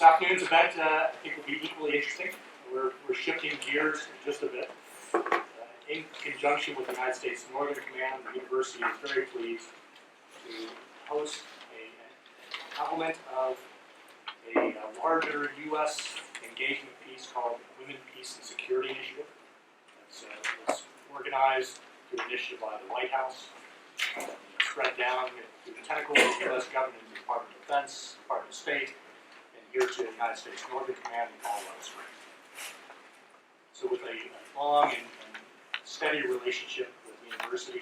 afternoon's event, I think, will be equally interesting. We're shifting gears just a bit. In conjunction with the United States Northern Command, the university is very pleased to host a complement of a larger U.S. engagement piece called Women, Peace, and Security Initiative. It's organized through an initiative by the White House, spread down through the tentacles of the U.S. government, the Department of Defense, Department of State, and here to the United States Northern Command in Colorado Springs. So with a long and steady relationship with the university,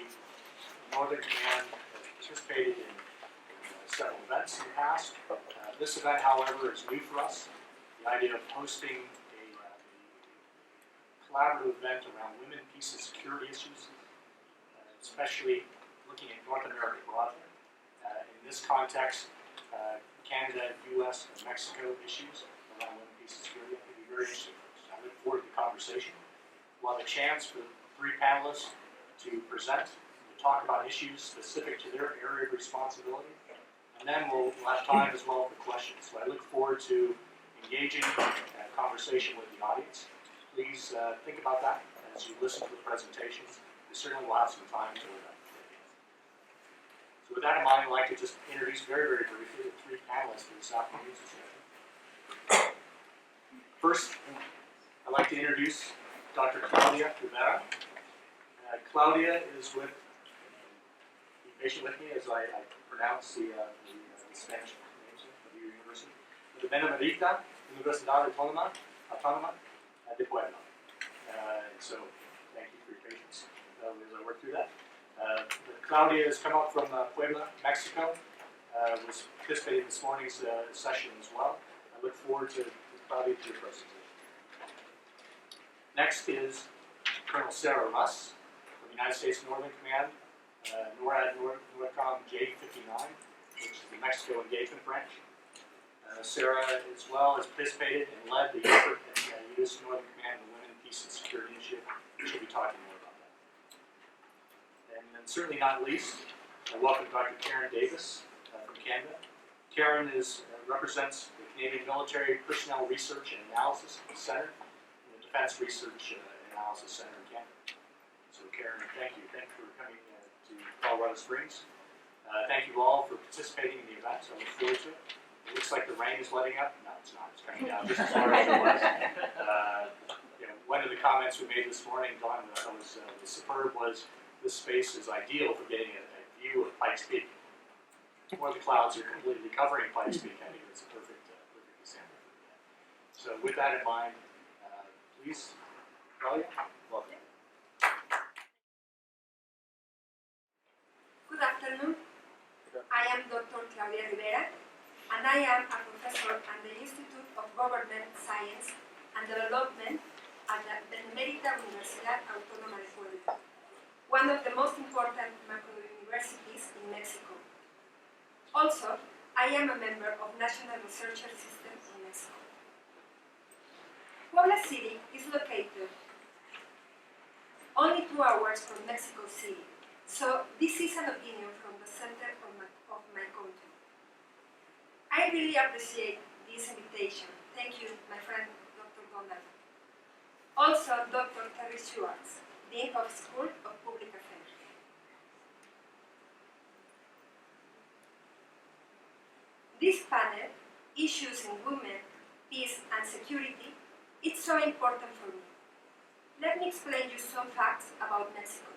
the Northern Command has participated in several events in the past. This event, however, is new for us. The idea of hosting a collaborative event around women, peace, and security issues, especially looking at North America broadly. In this context, Canada, U.S., and Mexico issues around women, peace, and security, I think will be very interesting for us. I look forward to the conversation. We'll have a chance for 3 panelists to present, to talk about issues specific to their area of responsibility, and then we'll have time as well for questions. So I look forward to engaging in a conversation with the audience. Please think about that as you listen to the presentations. We certainly will have some time to So with that in mind, I'd like to just introduce very, very briefly the 3 panelists for this afternoon's discussion. First, I'd like to introduce Dr. Claudia Rivera. Claudia is with, be patient with me as I pronounce the Spanish names of your university. The Benemérita Universidad Autónoma de Puebla. So thank you for your patience as I work through that. Claudia has come up from Puebla, Mexico. Was participating in this morning's session as well. I look forward to Claudia to your presentation. Next is Colonel Sarah Russ from the United States Northern Command, NORAD NORCOM J59, which is the Mexico Engagement Branch. Sarah, as well, has participated and led the effort at the U.S. Northern Command and Women, Peace, and Security Initiative. She'll be talking more about that. And then, certainly not least, I welcome Dr. Karen Davis from Canada. Karen represents the Canadian Military Personnel Research and Analysis Center, Defense Research Analysis Center in Canada. So Karen, thank you. Thank you for coming to Colorado Springs. Thank you all for participating in the event. So I look forward to it. It looks like the rain is letting up. No, it's not. It's coming down just as hard as it was. One of the comments we made this morning, Dawn, that was superb, was this space is ideal for getting a view of Pikes Peak. Before the clouds are completely covering Pikes Peak, I think it's a perfect example. So with that in mind, please, Claudia, welcome. Good afternoon. I am Dr. Claudia Rivera, and I am a professor at the Institute of Government Science and Development at the Benemérita Universidad Autónoma de Puebla, one of the most important macro universities in Mexico. Also, I am a member of National Researcher System in Mexico. Puebla City is located only 2 hours from Mexico City, so this is an opinion from the center of my country. I really appreciate this invitation. Thank you, my friend Dr. Gondal. Also, Dr. Terry Schwartz, Dean of School of Public Affairs. This panel, Issues in Women, Peace and Security, it's so important for me. Let me explain you some facts about Mexico.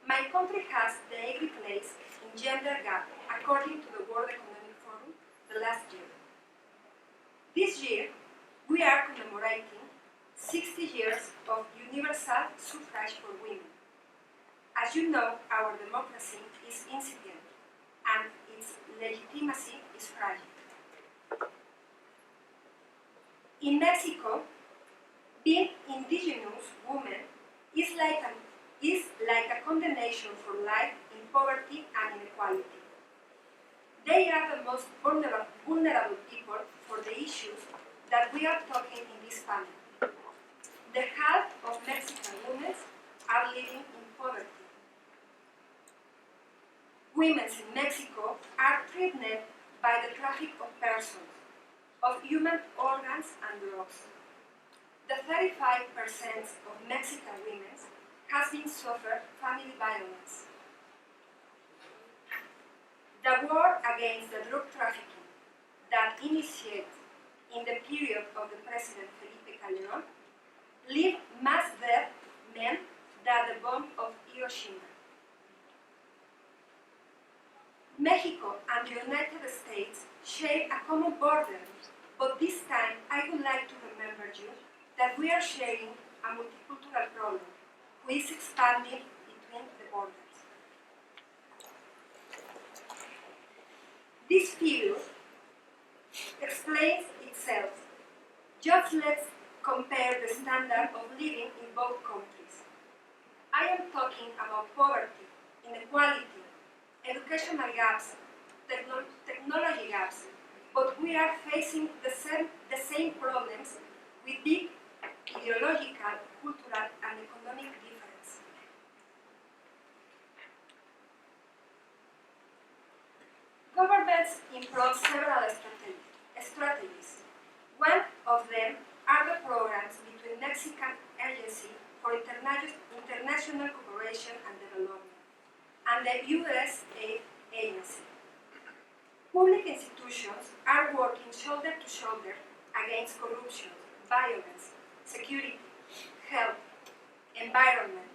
My country has the 8th place in gender gap according to the World Economic Forum the last year. This year, we are commemorating 60 years of universal suffrage for women. As you know, our democracy is incipient and its legitimacy is fragile. In Mexico, being indigenous woman is like a condemnation for life in poverty and inequality. They are the most vulnerable people for the issues that we are talking in this panel. The half of Mexican women are living in poverty. Women in Mexico are threatened by the traffic of persons, of human organs and drugs. The 35% of Mexican women has been suffered family violence. The war against the drug trafficking that initiated in the period of the President Felipe Calderón left mass death men than the bomb of Hiroshima. Mexico and the United States share a common border, but this time I would like to remember you that we are sharing a multicultural problem which is expanding between the borders. This figure explains itself. Just let's compare the standard of living in both countries. I am talking about poverty, inequality, educational gaps, technology gaps, but we are facing the same problems with big ideological, cultural, and economic difference. Governments employ several strategies. One of them are the programs between Mexican Agency for International Cooperation and Development and the USAID Agency. Public institutions are working shoulder to shoulder against corruption, violence, security, health, environment,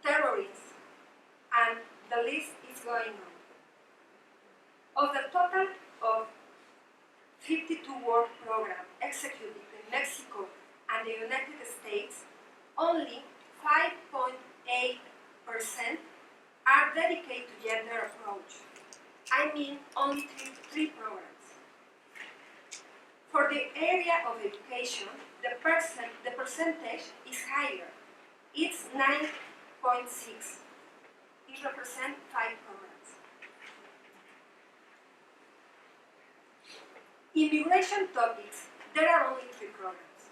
terrorism, and the list is going on. Of the total of 52 work programs executed in Mexico and the United States, only 5.8% are dedicated to gender approach. I mean only three programs. For the area of education, the percentage is higher. It's 9.6. It represents 5 programs. Immigration topics, there are only 3 programs.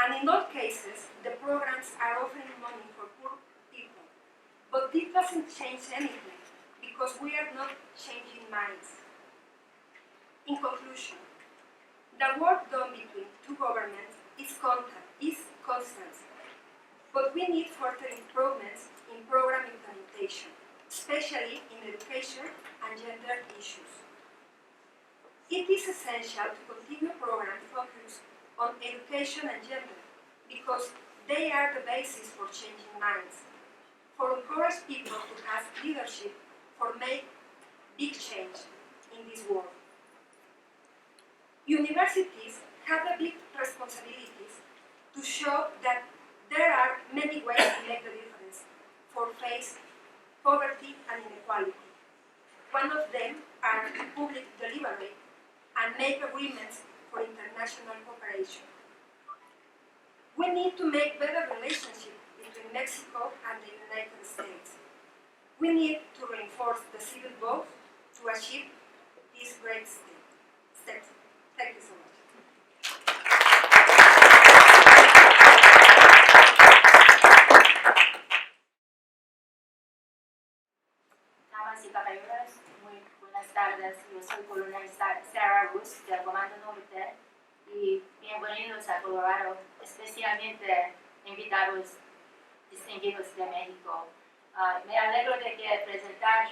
And in all cases, the programs are offering money for poor people. But this doesn't change anything, because we are not changing minds. In conclusion, the work done between 2 governments is constant, but we need further improvements in program implementation, especially in education and gender issues. It is essential to continue programs focused on education and gender, because they are the basis for changing minds, for encourage people to have leadership, for make big change in this world. Universities have the big responsibilities to show that there are many ways to make the difference for face poverty and inequality. One of them are to public deliberate and make agreements for international cooperation. We need to make better relationship between Mexico and the United States. We need to reinforce the civil vote to achieve these great steps. Thank you so much. Damas y caballeros, muy buenas tardes. Yo soy coronel Sarah Rus del Comando Norte y bienvenidos a Colorado, especialmente invitados distinguidos de México. Me alegro de que presentar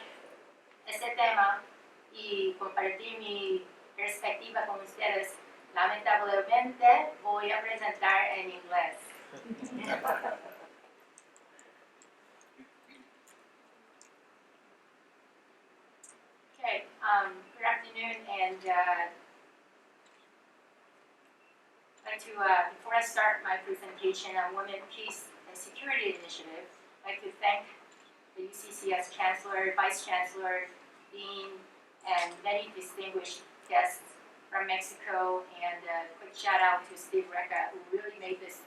este tema y compartir mi perspectiva con ustedes. Lamentablemente voy a presentar en inglés. Okay, good afternoon, and I'd like to, before I start my presentation on Women, Peace, and Security Initiative, I'd like to thank the UCCS Chancellor, Vice Chancellor, Dean, and many distinguished guests from Mexico, and a quick shout out to Steve Recca, who really made this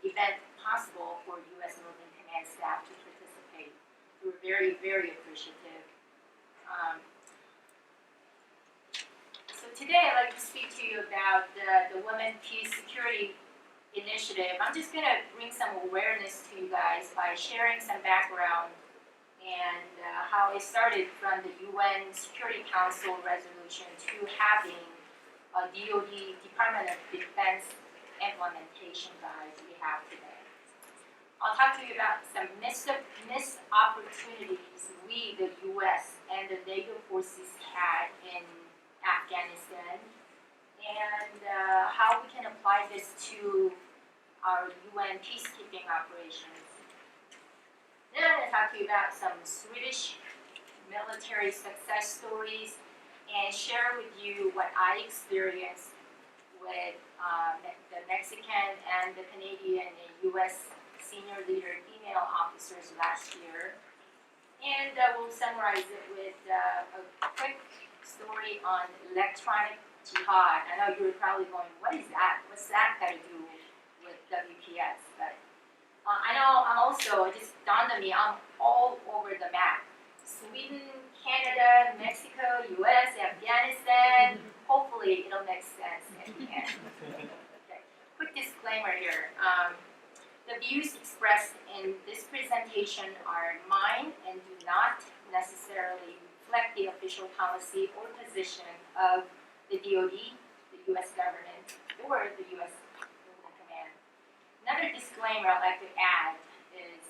event possible for U.S. Northern Command staff to participate. We were very, very appreciative. So today I'd like to speak to you about the Women, Peace, Security Initiative. I'm just going to bring some awareness to you guys by sharing some background and how it started from the UN Security Council resolution to having DoD Department of Defense implementation guide we have today. I'll talk to you about some missed opportunities we, the U.S. and the NATO forces had in Afghanistan, and how we can apply this to our UN peacekeeping operations. Then I'm going to talk to you about some Swedish military success stories and share with you what I experienced with the Mexican and the Canadian and U.S. senior leader female officers last year. And we'll summarize it with a quick story on electronic jihad. I know you're probably going, what is that? What's that got to do with WPS? But I know I'm also, it just dawned on me, I'm all over the map. Sweden, Canada, Mexico, US, Afghanistan. Hopefully it'll make sense at the end. Okay. Quick disclaimer here. The views expressed in this presentation are mine and do not necessarily reflect the official policy or position of the DoD, the US government, or the US Military Command. Another disclaimer I'd like to add is,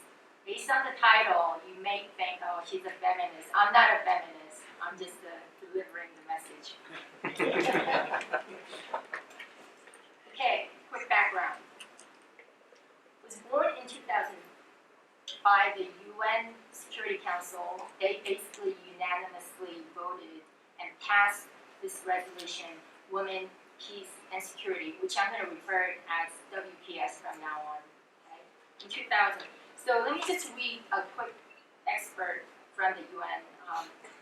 based on the title, you may think, oh, she's a feminist. I'm not a feminist. I'm just delivering the message. Okay, quick background. Was born in 2000 by the UN Security Council. They basically unanimously voted and passed this resolution, Women, Peace, and Security, which I'm going to refer as WPS from now on, okay? In 2000. So let me just read a quick excerpt from the UN.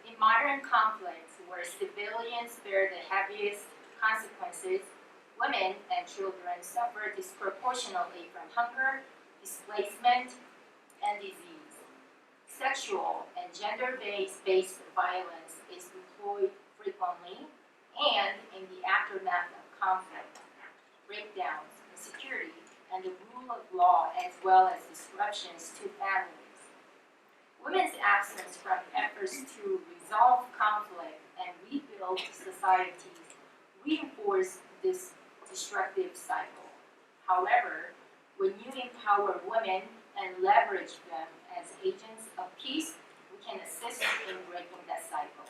In modern conflicts where civilians bear the heaviest consequences, women and children suffer disproportionately from hunger, displacement, and disease. Sexual and gender-based violence is deployed frequently, and in the aftermath of conflict, breakdowns in security and the rule of law, as well as disruptions to families. Women's absence from efforts to resolve conflict and rebuild societies reinforce this destructive cycle. However, when you empower women and leverage them as agents of peace, we can assist in breaking that cycle.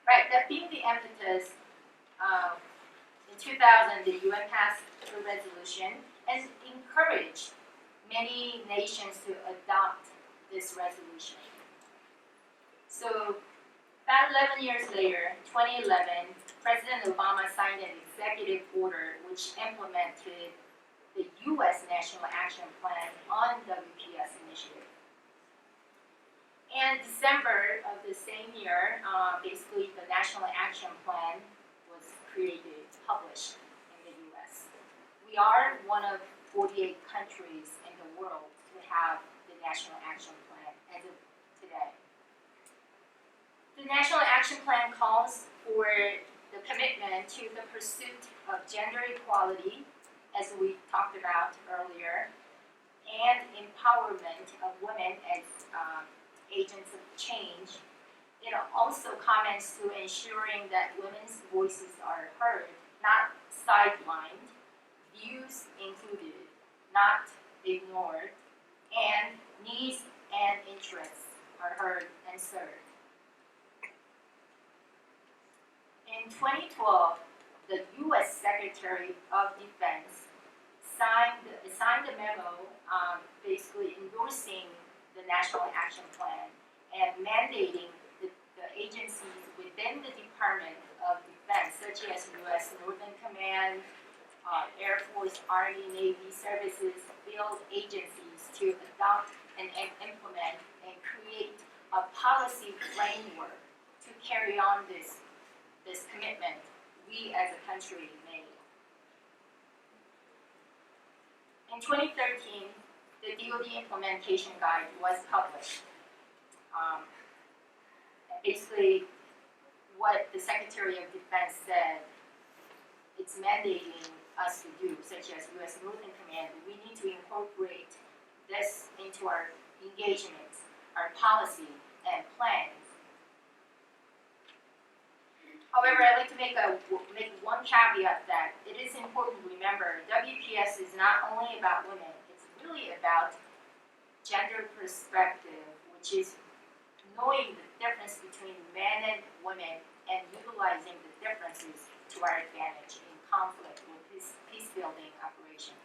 Right, that being the impetus, in 2000, the UN passed a resolution and encouraged many nations to adopt this resolution. So, about 11 years later, 2011, President Obama signed an executive order which implemented the U.S. National Action Plan on WPS initiative. And December of the same year, basically the National Action Plan was created, published in the U.S. We are one of 48 countries in the world to have the National Action Plan as of today. The National Action Plan calls for the commitment to the pursuit of gender equality, as we talked about earlier, and empowerment of women as agents of change. It also comments to ensuring that women's voices are heard, not sidelined, views included, not ignored, and needs and interests are heard and served. In 2012, the U.S. Secretary of Defense signed a memo basically endorsing the National Action Plan and mandating the agencies within the Department of Defense, such as U.S. Northern Command, Air Force, Army, Navy services, field agencies to adopt and implement and create a policy framework to carry on this commitment we as a country made. In 2013, the DoD implementation guide was published. And basically, what the Secretary of Defense said, it's mandating us to do, such as U.S. Northern Command, we need to incorporate this into our engagements, our policy, and plans. However, I'd like to make one caveat that it is important to remember WPS is not only about women, it's really about gender perspective, which is knowing the difference between men and women and utilizing the differences to our advantage in conflict with peace building operations.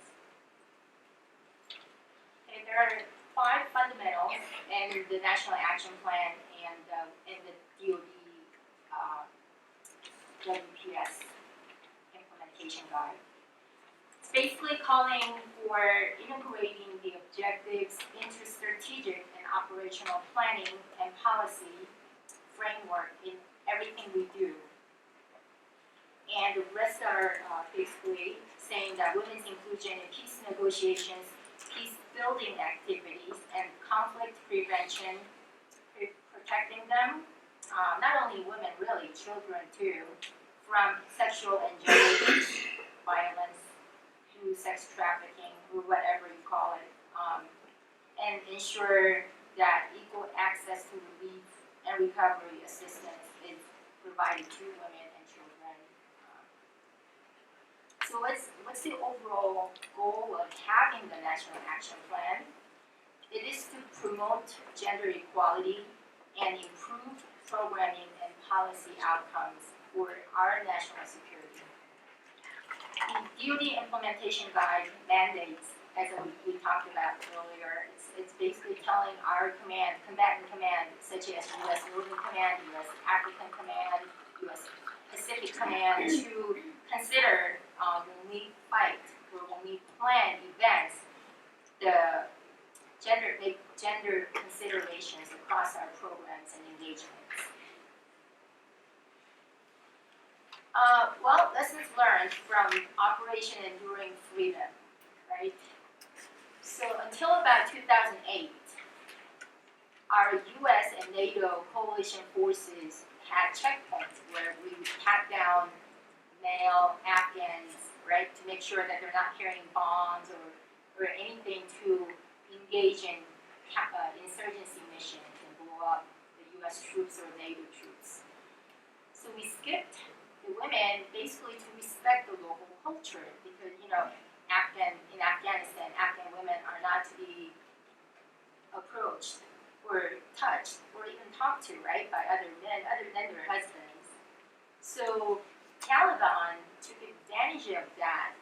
Okay, there are 5 fundamentals in the National Action Plan and in the DoD WPS implementation guide. It's basically calling for integrating the objectives into strategic and operational planning and policy framework in everything we do. And the rest are basically saying that women's inclusion in peace negotiations, peace building activities, and conflict prevention, protecting them, not only women, really, children too, from sexual and gender-based violence, through sex trafficking, or whatever you call it, and ensure that equal access to relief and recovery assistance is provided to women and children. So what's the overall goal of having the National Action Plan? It is to promote gender equality and improve programming and policy outcomes for our national security. The DoD implementation guide mandates, as we talked about earlier, it's basically telling our combatant command, such as U.S. Northern Command, U.S. African Command, U.S. Pacific Command, to consider when we fight or when we plan events, the gender considerations across our programs and engagements. Well, lessons learned from Operation Enduring Freedom, right? So until about 2008, our U.S. and NATO coalition forces had checkpoints where we would pat down male Afghans, right, to make sure that they're not carrying bombs or anything to engage in insurgency missions and blow up the U.S. troops or NATO troops. So we skipped the women basically to respect the local culture because, you know, in Afghanistan, Afghan women are not to be approached or touched or even talked to, right, by other men other than their husbands. So Taliban took advantage of that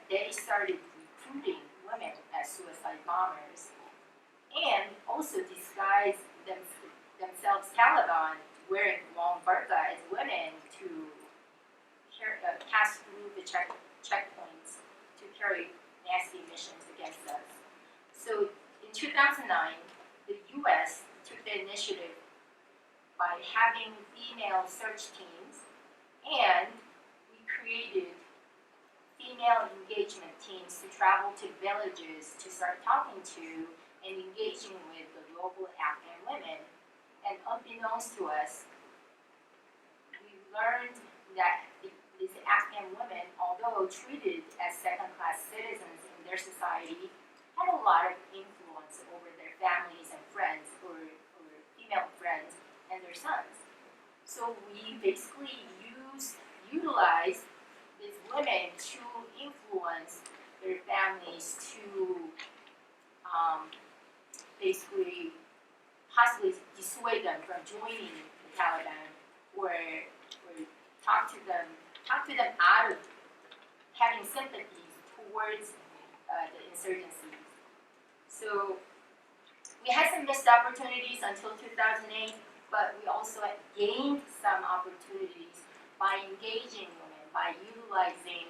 they started recruiting women as suicide bombers and also disguised themselves, Taliban, wearing long burqa as women to pass through the checkpoints to carry nasty missions against us. So in 2009, the U.S. took the initiative by having female search teams, and we created female engagement teams to travel to villages to start talking to and engaging with the local Afghan women. And unbeknownst to us, we learned that these Afghan women, although treated as second-class citizens in their society, had a lot of influence over their families and friends, or female friends and their sons. So we basically utilized these women to influence their families to basically possibly dissuade them from joining the Taliban, or talk to them out of having sympathies towards the insurgencies. So we had some missed opportunities until 2008, but we also gained some opportunities by engaging women, by utilizing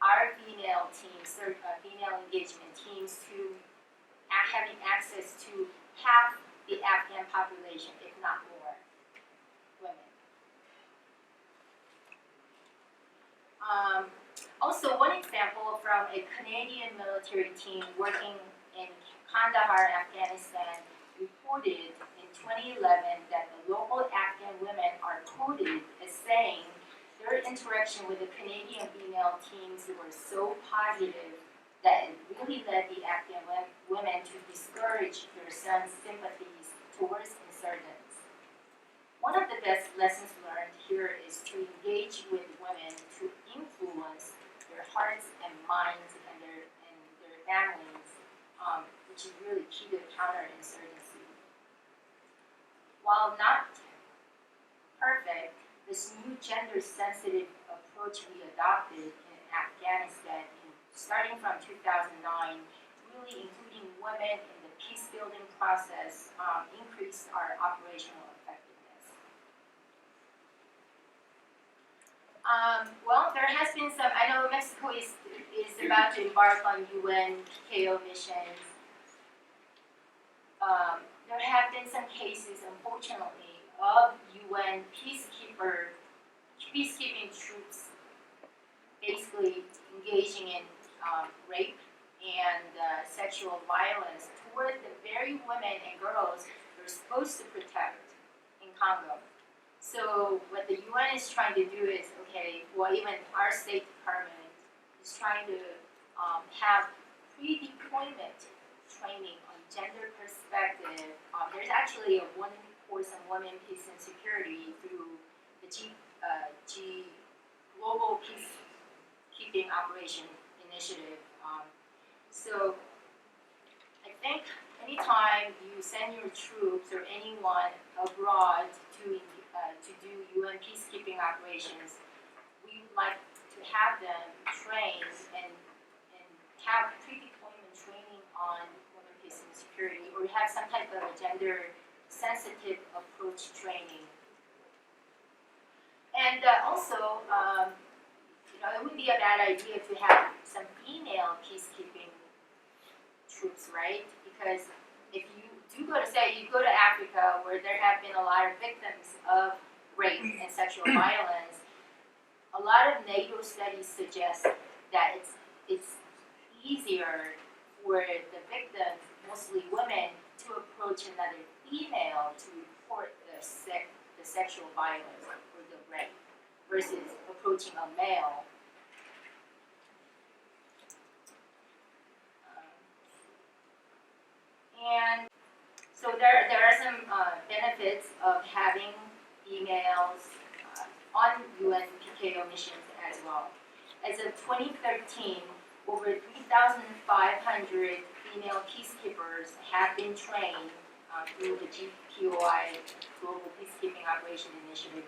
our female teams, female engagement teams, to having access to half the Afghan population, if not more, women. Also, one example from a Canadian military team working in Kandahar, Afghanistan, reported in 2011 that the local Afghan women are quoted as saying their interaction with the Canadian female teams were so positive that it really led the Afghan women to discourage their sons' sympathies towards insurgents. One of the best lessons learned here is to engage with women to influence their hearts and minds and their families, which is really key to counterinsurgency. While not perfect, this new gender-sensitive approach we adopted in Afghanistan, starting from 2009, really including women in the peace-building process, increased our operational effectiveness. Well, there has been some. I know Mexico is about to embark on UN PKO missions. There have been some cases, unfortunately, of UN peacekeeping troops basically engaging in rape and sexual violence toward the very women and girls they're supposed to protect in Congo. So what the UN is trying to do is, okay, well, even our State Department is trying to have pre-deployment training on gender perspective. There's actually a one course on women, peace, and security through the Global Peacekeeping Operation Initiative. So I think anytime you send your troops or anyone abroad to do UN peacekeeping operations, we would like to have them trained and have pre-deployment training on women, peace, and security, or have some type of a gender-sensitive approach training. And also, it would be a bad idea to have some female peacekeeping troops, right? Because if you do go to, say, you go to Africa, where there have been a lot of victims of rape and sexual violence, a lot of NATO studies suggest that it's easier for the victims, mostly women, to approach another female to report the sexual violence or the rape versus approaching a male. And so there are some benefits of having females on UN PKO missions as well. As of 2013, over 3,500 female peacekeepers have been trained through the GPOI, Global Peacekeeping Operation Initiative.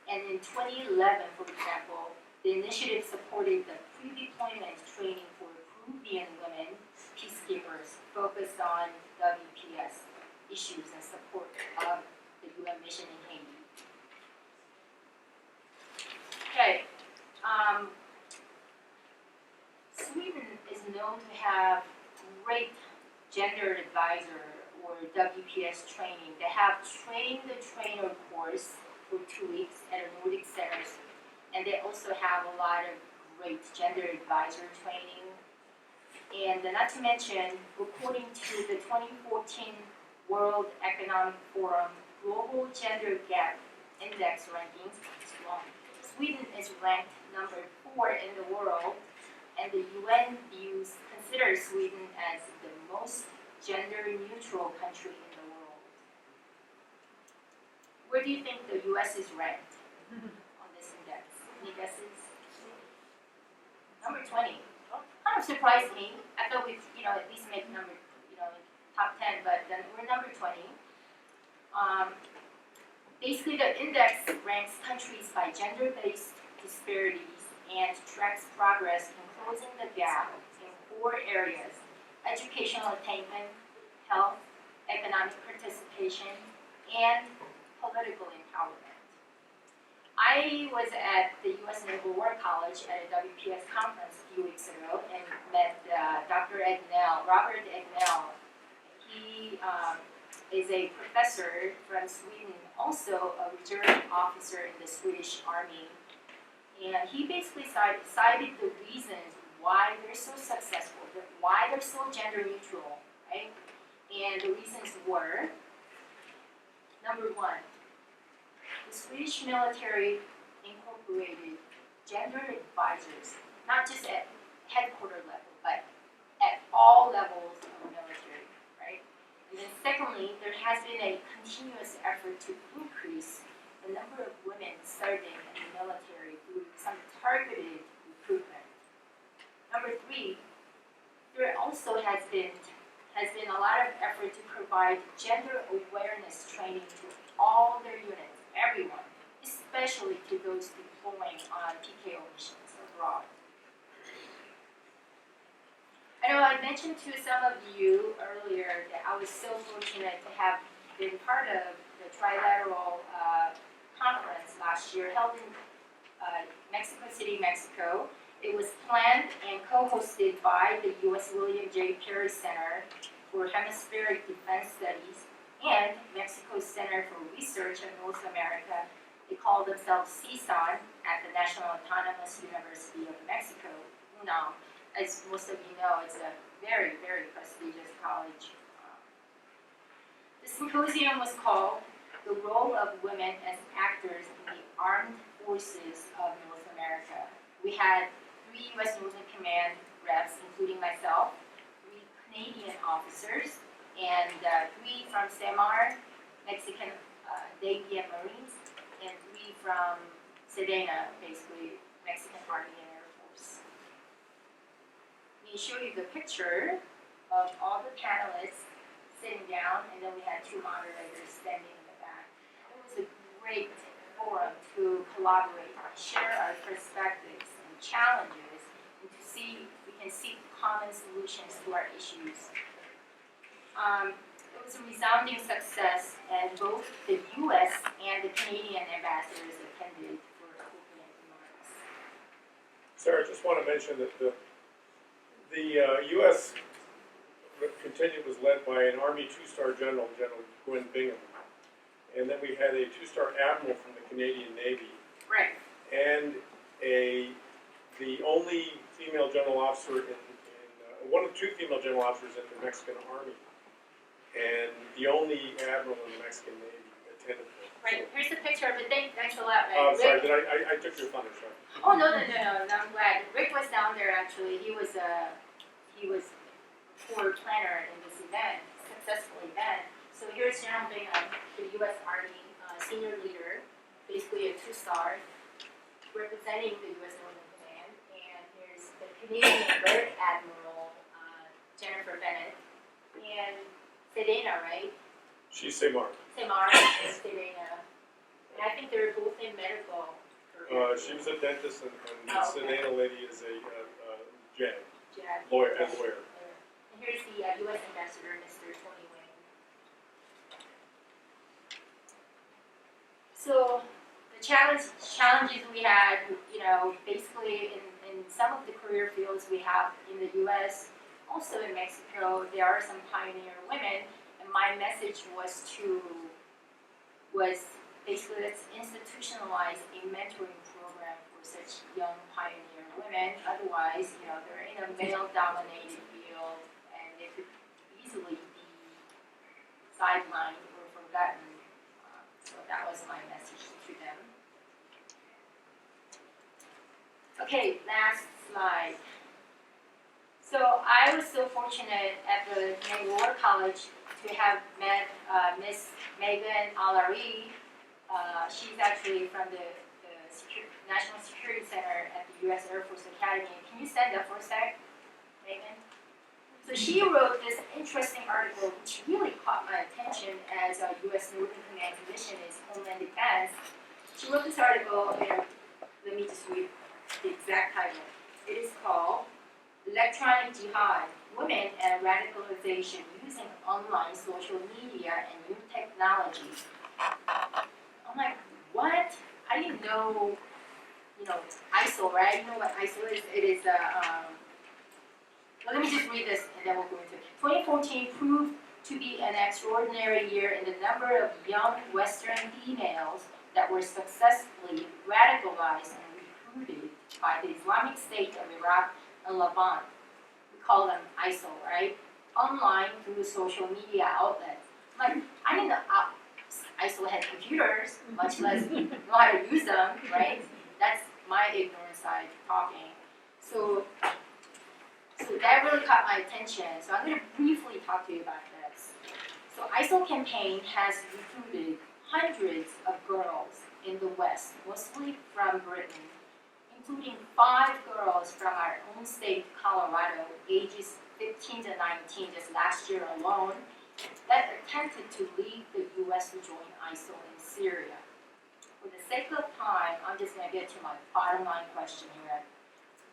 And in 2011, for example, the initiative supported the pre-deployment training for Peruvian women peacekeepers focused on WPS issues and support of the UN mission in Haiti. Okay. Sweden is known to have great gender advisor or WPS training. They have trained the trainer course for 2 weeks at a Nordic centers, and they also have a lot of great gender advisor training. And not to mention, according to the 2014 World Economic Forum Global Gender Gap Index rankings, Sweden is ranked number 4 in the world, and the UN considers Sweden as the most gender-neutral country in the world. Where do you think the US is ranked on this index? Any guesses? Number 20. Kind of surprised me. I thought we'd, at least make number, top 10, but then we're number 20. Basically, the index ranks countries by gender-based disparities and tracks progress in closing the gap in 4 areas: educational attainment, health, economic participation, and political empowerment. I was at the U.S. Naval War College at a WPS conference a few weeks ago and met Dr. Robert Egnell. He is a professor from Sweden, also a reserve officer in the Swedish Army. And he basically cited the reasons why they're so successful, why they're so gender neutral, right? And the reasons were, number 1, the Swedish military incorporated gender advisors, not just at headquarters level, but at all levels of the military, right? And then secondly, there has been a continuous effort to increase the number of women serving in the military through some targeted recruitment. Number three, there also has been a lot of effort to provide gender awareness training to all their units, everyone, especially to those deploying on PKO missions abroad. I know I mentioned to some of you earlier that I was so fortunate to have been part of the trilateral conference last year held in Mexico City, Mexico. It was planned and co-hosted by the U.S. William J. Perry Center for Hemispheric Defense Studies and Mexico's Center for Research in North America. They call themselves CSUN at the National Autonomous University of Mexico, UNAM. As most of you know, it's a very, very prestigious college. The symposium was called "The Role of Women as Actors in the Armed Forces of North America." We had 3 U.S. Northern Command reps, including myself, 3 Canadian officers, and 3 from SEMAR, Mexican Navy and Marines, and 3 from Sedena, basically Mexican Army and Air Force. Let me show you the picture of all the panelists sitting down, and then we had 2 moderators standing in the back. It was a great forum to collaborate, share our perspectives and challenges, and to see if we can seek common solutions to our issues. It was a resounding success, and both the U.S. and the Canadian ambassadors attended for opening remarks. Sarah, I just want to mention that the U.S. contingent was led by an Army 2-star general, General Gwyn Bingham, and then we had a 2-star admiral from the Canadian Navy, Right. and the only female general officer one of 2 female general officers in the Mexican Army, and the only admiral in the Mexican Navy attended it. Right. Here's the picture of it. Thanks a lot, Oh, Rick. sorry, I took your thunder, sorry. Oh no, I'm glad. Rick was down there actually. He was core planner in this event, successful event. So here's General Bingham, the U.S. Army senior leader, basically a 2-star, representing the U.S. Northern Command. And here's the Canadian Rear Admiral, Jennifer Bennett, and Sedena, right? She's Semar. Semar and Sedena. And I think they're both in medical. She was a dentist, and the Oh, okay. Sedena lady is a Jihad Jihad. lawyer. And here's the U.S. Ambassador, Mr. Tony Wayne. So the challenges we had, basically in some of the career fields we have in the U.S., also in Mexico, there are some pioneer women, and my message was basically let's institutionalize a mentoring program for such young pioneer women. Otherwise, they're in a male-dominated field, and they could easily be sidelined or forgotten. So that was my message to them. Okay, last slide. So I was so fortunate at the Naval War College to have met Miss Megan Allary. She's actually from the National Security Center at the U.S. Air Force Academy. Can you stand up for a sec, Megan? So she wrote this interesting article which really caught my attention as a U.S. Northern Command's mission is Homeland Defense. She wrote this article, and let me just read the exact title. It is called Electronic Jihad, Women and Radicalization Using Online Social Media and New Technology. I'm like, what? I didn't know, ISIL, right? You know what ISIL is? It is well, let me just read this and then we'll go into it. 2014 proved to be an extraordinary year in the number of young Western females that were successfully radicalized and recruited by the Islamic State of Iraq and Levant. We call them ISIL, right? Online through social media outlets. Like, I didn't know ISIL had computers, much less know how to use them, right? That's my ignorant side talking. So that really caught my attention. So I'm going to briefly talk to you about this. So ISIL campaign has recruited hundreds of girls in the West, mostly from Britain, including 5 girls from our own state, Colorado, ages 15 to 19, just last year alone, that attempted to leave the U.S. to join ISIL in Syria. For the sake of time, I'm just going to get to my bottom line question here.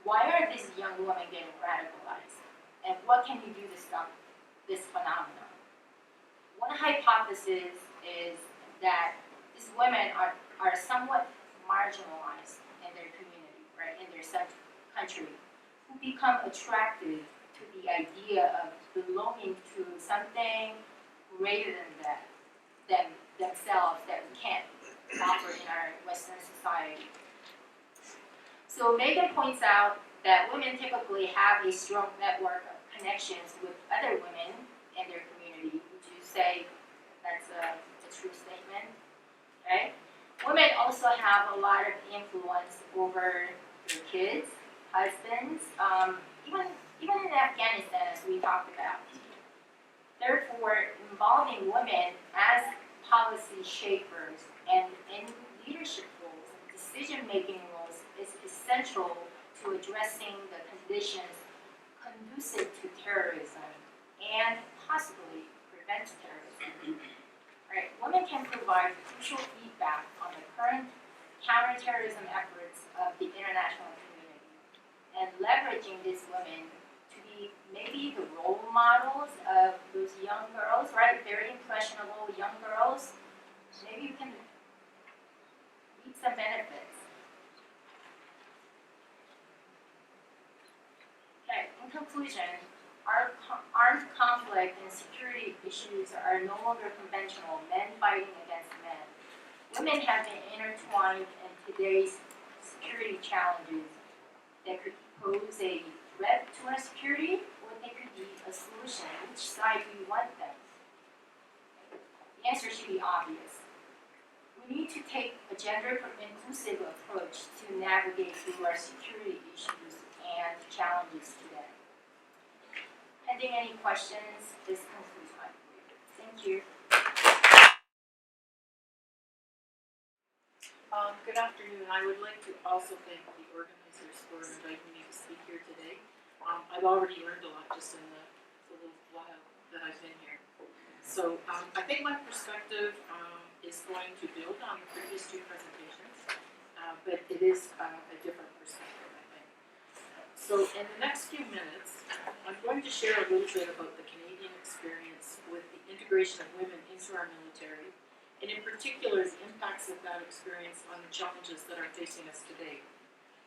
Why are these young women getting radicalized? And what can you do to stop this phenomenon? One hypothesis is that these women are somewhat marginalized in their community, right, in their country, who become attracted to the idea of belonging to something greater than themselves that we can't offer in our Western society. So Megan points out that women typically have a strong network of connections with other women in their community. Would you say that's a true statement? Right? Women also have a lot of influence over their kids, husbands, even in Afghanistan, as we talked about. Therefore, involving women as policy shapers and in leadership roles and decision-making roles is essential to addressing the conditions conducive to terrorism and possibly prevent terrorism. Right? Women can provide crucial feedback on the current counterterrorism efforts of the international community, and leveraging these women to be maybe the role models of those young girls, right? Very impressionable young girls. Maybe you can reap some benefits. Okay, in conclusion, our armed conflict and security issues are no longer conventional, men fighting against men. Women have been intertwined in today's security challenges that could pose a threat to our security, or they could be a solution. Which side do you want them? The answer should be obvious. We need to take a gender-inclusive approach to navigate through our security issues and challenges today. Pending any questions, this concludes my brief. Thank you. Good afternoon. I would like to also thank the organizers for inviting me to speak here today. I've already learned a lot just in the little while that I've been here. So I think my perspective is going to build on the previous 2 presentations, but it is a different perspective, I think. So in the next few minutes, I'm going to share a little bit about the Canadian experience with the integration of women into our military, and in particular, the impacts of that experience on the challenges that are facing us today.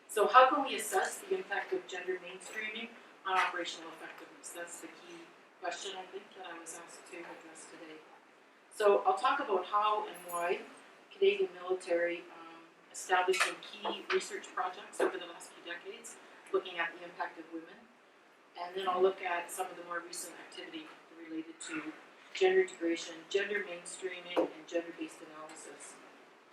So how can we assess the impact of gender mainstreaming on operational effectiveness? That's the key question, I think, that I was asked to address today. So I'll talk about how and why Canadian military established some key research projects over the last few decades, looking at the impact of women. And then I'll look at some of the more recent activity related to gender integration, gender mainstreaming, and gender-based analysis.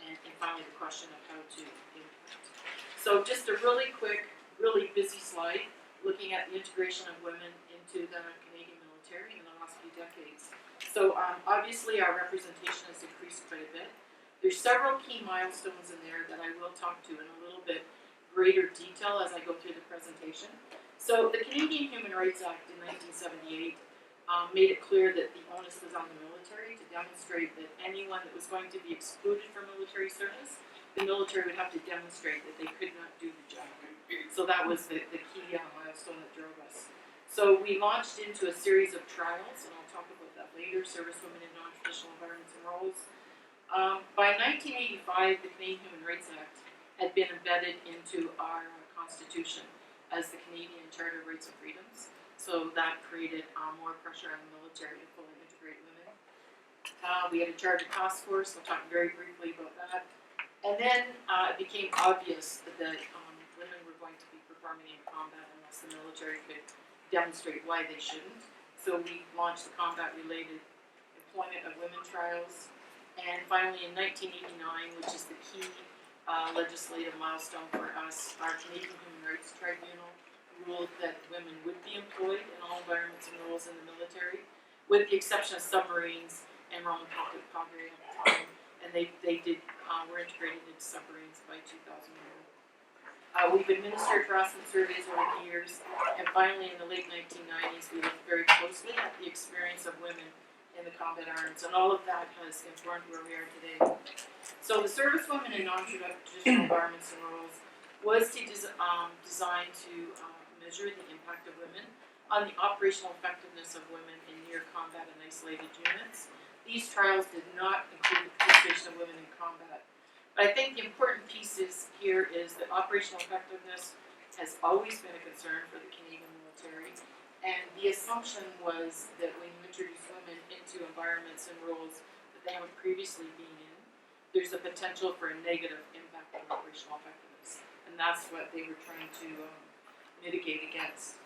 And finally, the question of how to impact. So just a really quick, really busy slide looking at the integration of women into the Canadian military in the last few decades. So obviously our representation has increased quite a bit. There's several key milestones in there that I will talk to in a little bit greater detail as I go through the presentation. So the Canadian Human Rights Act in 1978 made it clear that the onus was on the military to demonstrate that anyone that was going to be excluded from military service, the military would have to demonstrate that they could not do the job. So that was the key milestone that drove us. So we launched into a series of trials, and I'll talk about that later, servicewomen in non-traditional environments and roles. By 1985, the Canadian Human Rights Act had been embedded into our Constitution as the Canadian Charter of Rights and Freedoms. So that created more pressure on the military to fully integrate women. We had a charter task force, I'll talk very briefly about that. And then it became obvious that women were going to be performing in combat unless the military could demonstrate why they shouldn't. So we launched the combat-related employment of women trials. And finally in 1989, which is the key legislative milestone for us, our Canadian Human Rights Tribunal ruled that women would be employed in all environments and roles in the military. with the exception of submarines and Roman Catholic Padre at the time, and they were integrated into submarines by 2001. We've administered harassment surveys over the years, and finally in the late 1990s we looked very closely at the experience of women in the combat arms, and all of that has informed where we are today. So the service women in non-traditional environments and roles was designed to measure the impact of women on the operational effectiveness of women in near combat and isolated units. These trials did not include the participation of women in combat. But I think the important piece here is that operational effectiveness has always been a concern for the Canadian military, and the assumption was that when you introduce women into environments and roles that they haven't previously been in, there's a potential for a negative impact on operational effectiveness, and that's what they were trying to mitigate against.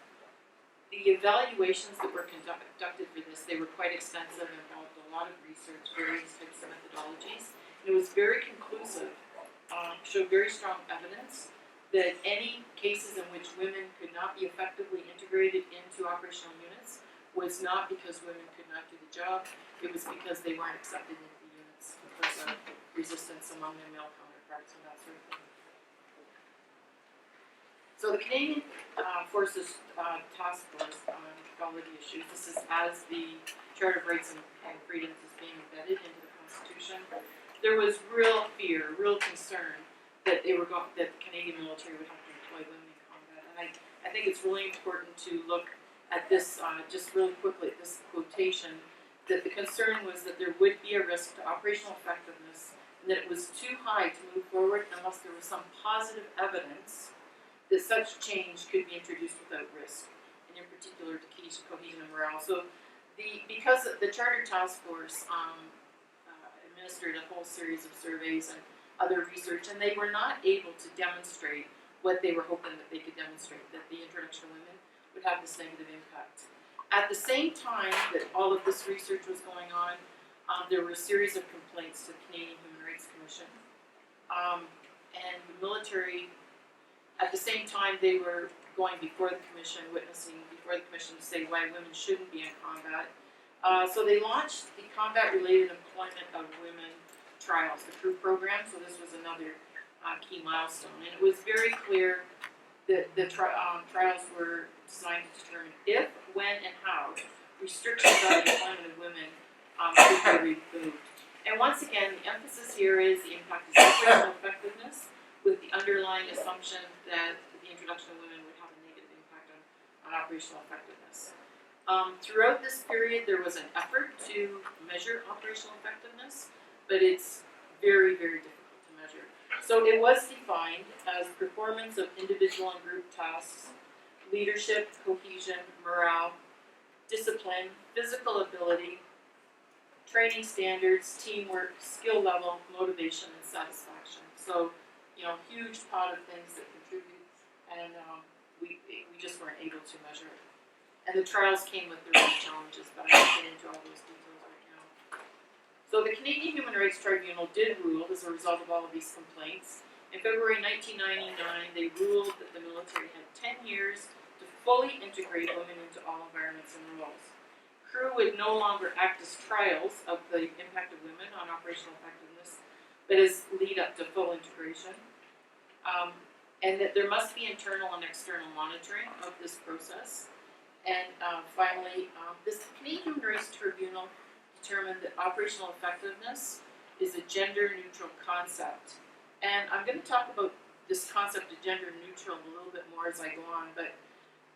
The evaluations that were conducted for this, they were quite extensive and involved a lot of research, various types of methodologies. It was very conclusive, showed very strong evidence that any cases in which women could not be effectively integrated into operational units was not because women could not do the job, it was because they weren't accepted into the units because of resistance among their male counterparts and that sort of thing. So the Canadian Forces Task Force on Equality Issues, this is as the Charter of Rights and Freedoms is being embedded into the Constitution. There was real fear, real concern that that the Canadian military would have to employ women in combat. And I think it's really important to look at this, just really quickly at this quotation, that the concern was that there would be a risk to operational effectiveness and that it was too high to move forward unless there was some positive evidence that such change could be introduced without risk, and in particular to cohesion and morale. So because the Charter Task Force administered a whole series of surveys and other research, and they were not able to demonstrate what they were hoping that they could demonstrate, that the introduction of women would have this negative impact. At the same time that all of this research was going on, there were a series of complaints to the Canadian Human Rights Commission. And the military, at the same time they were going before the commission, witnessing before the commission to say why women shouldn't be in combat. So they launched the combat-related employment of women trials, the CREW program, so this was another key milestone. And it was very clear that the trials were designed to determine if, when, and how restrictions on the employment of women could be removed. And once again, the emphasis here is the impact of operational effectiveness with the underlying assumption that the introduction of women would have a negative impact on operational effectiveness. Throughout this period, there was an effort to measure operational effectiveness, but it's very, very difficult to measure. So it was defined as performance of individual and group tasks, leadership, cohesion, morale, discipline, physical ability, training standards, teamwork, skill level, motivation, and satisfaction. So, huge pot of things that contribute, and we just weren't able to measure it. And the trials came with their own challenges, but I won't get into all those details right now. So the Canadian Human Rights Tribunal did rule as a result of all of these complaints. In February 1999, they ruled that the military had 10 years to fully integrate women into all environments and roles. CREW would no longer act as trials of the impact of women on operational effectiveness, but as lead up to full integration. And that there must be internal and external monitoring of this process. And finally, this Canadian Human Rights Tribunal determined that operational effectiveness is a gender-neutral concept. And I'm going to talk about this concept of gender-neutral a little bit more as I go on, but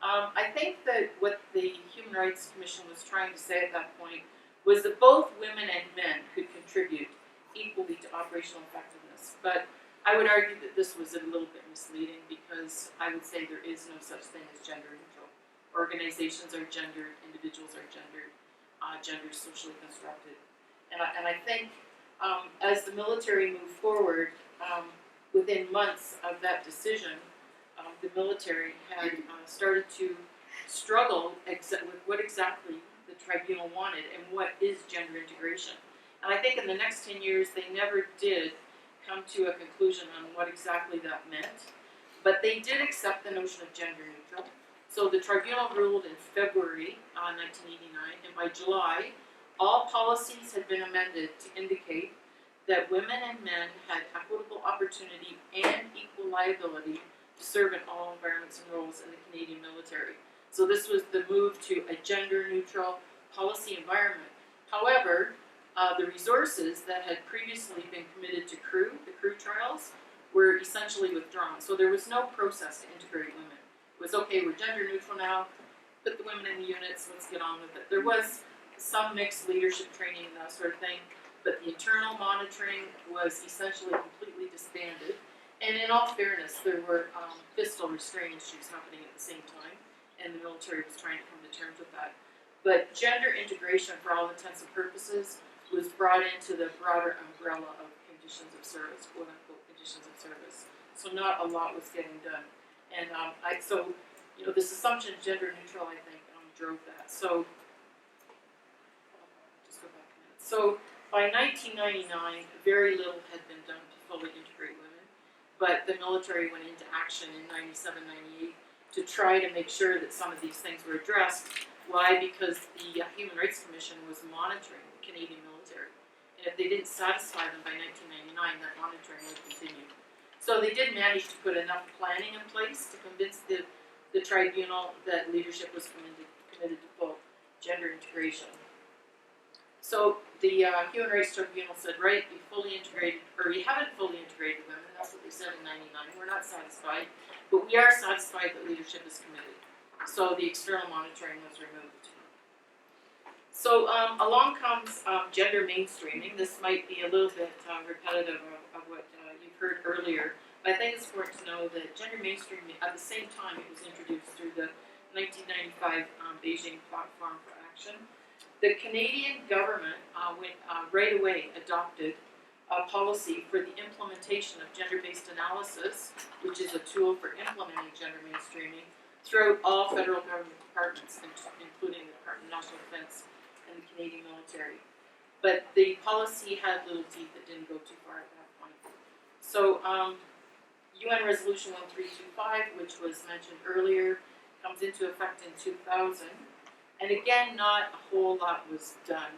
I think that what the Human Rights Commission was trying to say at that point was that both women and men could contribute equally to operational effectiveness. But I would argue that this was a little bit misleading because I would say there is no such thing as gender-neutral. Organizations are gendered, individuals are gendered, gender is socially constructed. And I think as the military moved forward, within months of that decision, the military had started to struggle with what exactly the tribunal wanted and what is gender integration. And I think in the next 10 years they never did come to a conclusion on what exactly that meant, but they did accept the notion of gender neutral. So the tribunal ruled in February 1989, and by July, all policies had been amended to indicate that women and men had equitable opportunity and equal liability to serve in all environments and roles in the Canadian military. So this was the move to a gender-neutral policy environment. However, the resources that had previously been committed to the crew trials, were essentially withdrawn. So there was no process to integrate women. It was, okay, we're gender neutral now, put the women in the units, let's get on with it. There was some mixed leadership training and that sort of thing, but the internal monitoring was essentially completely disbanded. And in all fairness, there were fiscal restraining issues happening at the same time, and the military was trying to come to terms with that. But gender integration, for all intents and purposes, was brought into the broader umbrella of conditions of service, quote unquote conditions of service. So not a lot was getting done. And this assumption of gender neutral, I think, drove that. So, just go back a minute. So by 1999, very little had been done to fully integrate women, but the military went into action in 97, 98 to try to make sure that some of these things were addressed. Why? Because the Human Rights Commission was monitoring the Canadian military. And if they didn't satisfy them by 1999, that monitoring would continue. So they did manage to put enough planning in place to convince the tribunal that leadership was committed to full gender integration. So the Human Rights Tribunal said, right, you fully integrated, or you haven't fully integrated women, that's what they said in 99, we're not satisfied, but we are satisfied that leadership is committed. So the external monitoring was removed. So along comes gender mainstreaming. This might be a little bit repetitive of what you've heard earlier, but I think it's important to know that gender mainstreaming, at the same time it was introduced through the 1995 Beijing Platform for Action, the Canadian government right away adopted a policy for the implementation of gender-based analysis, which is a tool for implementing gender mainstreaming throughout all federal government departments, including the Department of National Defence and the Canadian military. But the policy had little teeth, it didn't go too far at that point. So UN Resolution 1325, which was mentioned earlier, comes into effect in 2000. And again, not a whole lot was done.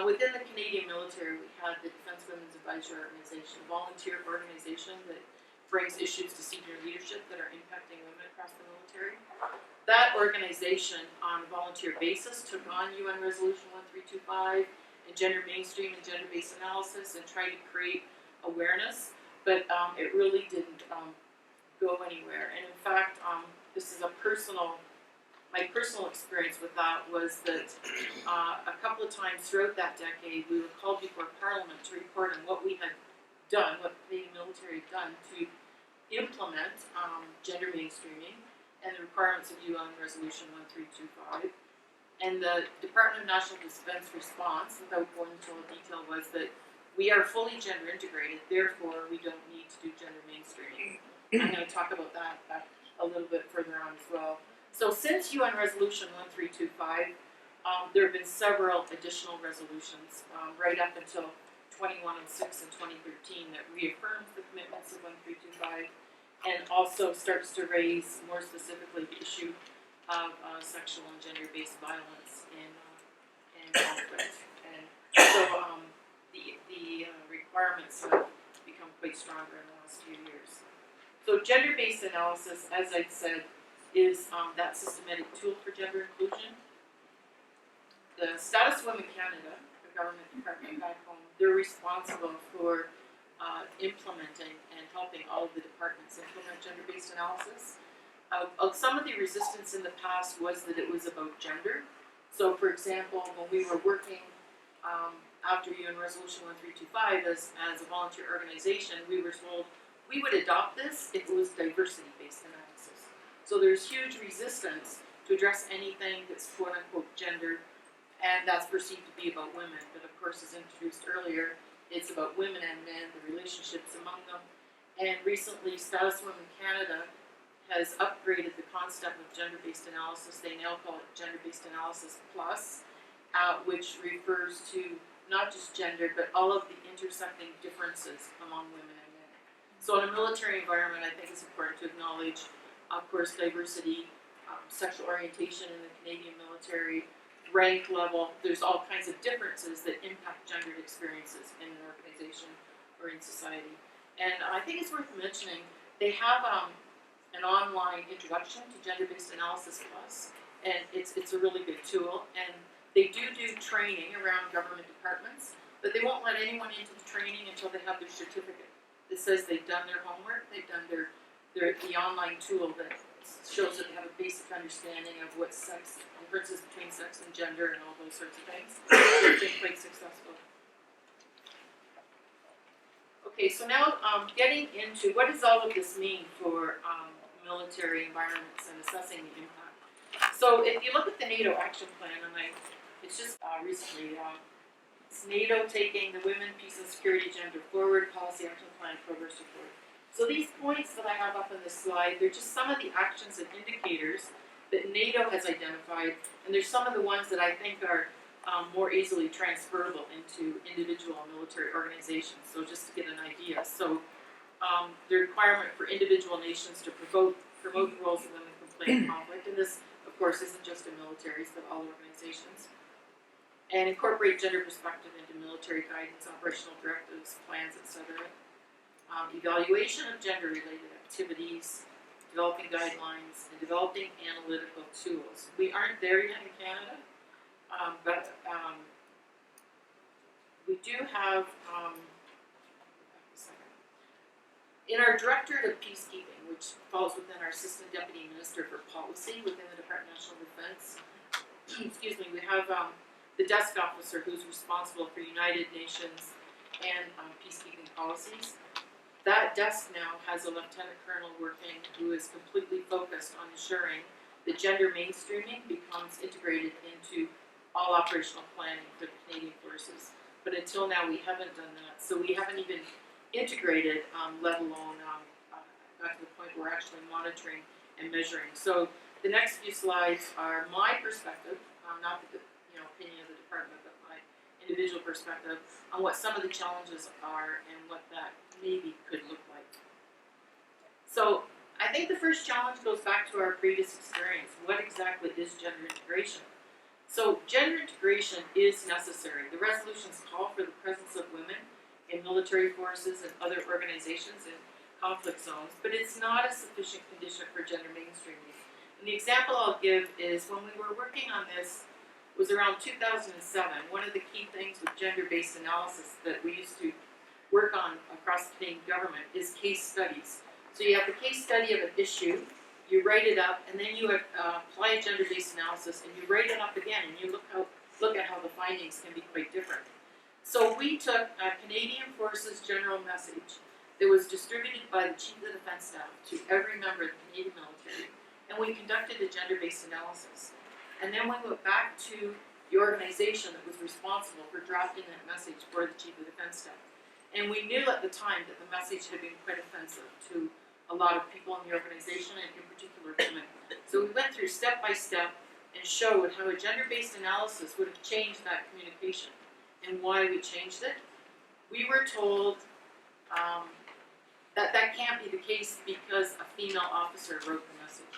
Within the Canadian military, we had the Defence Women's Advisory Organization, a volunteer organization that brings issues to senior leadership that are impacting women across the military. That organization, on a volunteer basis, took on UN Resolution 1325 and gender mainstream and gender-based analysis and tried to create awareness, but it really didn't go anywhere. And in fact, this is my personal experience with that was that a couple of times throughout that decade, we were called before Parliament to report on what we had done, what the Canadian military had done to implement gender mainstreaming and the requirements of UN Resolution 1325. And the Department of National Defence response, without going into all detail, was that we are fully gender integrated, therefore we don't need to do gender mainstreaming. I'm going to talk about that a little bit further on as well. So since UN Resolution 1325, there have been several additional resolutions right up until 2106 in 2013 that reaffirms the commitments of 1325 and also starts to raise more specifically the issue of sexual and gender-based violence in conflict. And so the requirements have become quite stronger in the last few years. So gender-based analysis, as I said, is that systematic tool for gender inclusion. The Status Women Canada, the government department back home, they're responsible for implementing and helping all of the departments implement gender-based analysis. Some of the resistance in the past was that it was about gender. So for example, when we were working after UN Resolution 1325 as a volunteer organization, we were told we would adopt this if it was diversity-based analysis. So there's huge resistance to address anything that's quote-unquote gender, and that's perceived to be about women. But of course, as introduced earlier, it's about women and men, the relationships among them. And recently, Status Women Canada has upgraded the concept of gender-based analysis. They now call it Gender-Based Analysis Plus, which refers to not just gender, but all of the intersecting differences among women and men. So in a military environment, I think it's important to acknowledge, of course, diversity, sexual orientation in the Canadian military, rank level. There's all kinds of differences that impact gendered experiences in an organization or in society. And I think it's worth mentioning, they have an online introduction to Gender-Based Analysis Plus, and it's a really good tool. And they do training around government departments, but they won't let anyone into the training until they have their certificate that says they've done their homework, they've done the online tool that shows that they have a basic understanding of what sex, differences between sex and gender and all those sorts of things. They've been quite successful. Okay, so now getting into what does all of this mean for military environments and assessing the impact. So if you look at the NATO action plan, and it's just recently, it's NATO taking the Women, Peace and Security Agenda Forward Policy Action Plan Progress Report. So these points that I have up on this slide, they're just some of the actions and indicators that NATO has identified, and there's some of the ones that I think are more easily transferable into individual military organizations. So just to get an idea. So the requirement for individual nations to promote the roles of women in complaint conflict, and this, of course, isn't just in militaries, but all organizations. And incorporate gender perspective into military guidance, operational directives, plans, etc. Evaluation of gender-related activities, developing guidelines, and developing analytical tools. We aren't there yet in Canada, but we do have, in our Directorate of Peacekeeping, which falls within our Assistant Deputy Minister for Policy within the Department of National Defence, excuse me, we have the desk officer who's responsible for United Nations and peacekeeping policies. That desk now has a lieutenant colonel working who is completely focused on ensuring that gender mainstreaming becomes integrated into all operational planning for the Canadian Forces. But until now, we haven't done that. So we haven't even integrated, let alone got to the point where we're actually monitoring and measuring. So the next few slides are my perspective, not the opinion of the department, but my individual perspective on what some of the challenges are and what that maybe could look like. So I think the first challenge goes back to our previous experience. What exactly is gender integration? So gender integration is necessary. The resolutions call for the presence of women in military forces and other organizations in conflict zones, but it's not a sufficient condition for gender mainstreaming. And the example I'll give is when we were working on this, was around 2007. One of the key things with gender-based analysis that we used to work on across the Canadian government is case studies. So you have the case study of an issue, you write it up, and then you apply a gender-based analysis, and you write it up again, and you look at how the findings can be quite different. So we took a Canadian Forces general message that was distributed by the Chief of the Defence Staff to every member of the Canadian military, and we conducted a gender-based analysis. And then we went back to the organization that was responsible for drafting that message for the Chief of Defence Staff. And we knew at the time that the message had been quite offensive to a lot of people in the organization, and in particular women. So we went through step by step and showed how a gender-based analysis would have changed that communication and why we changed it. We were told that can't be the case because a female officer wrote the message.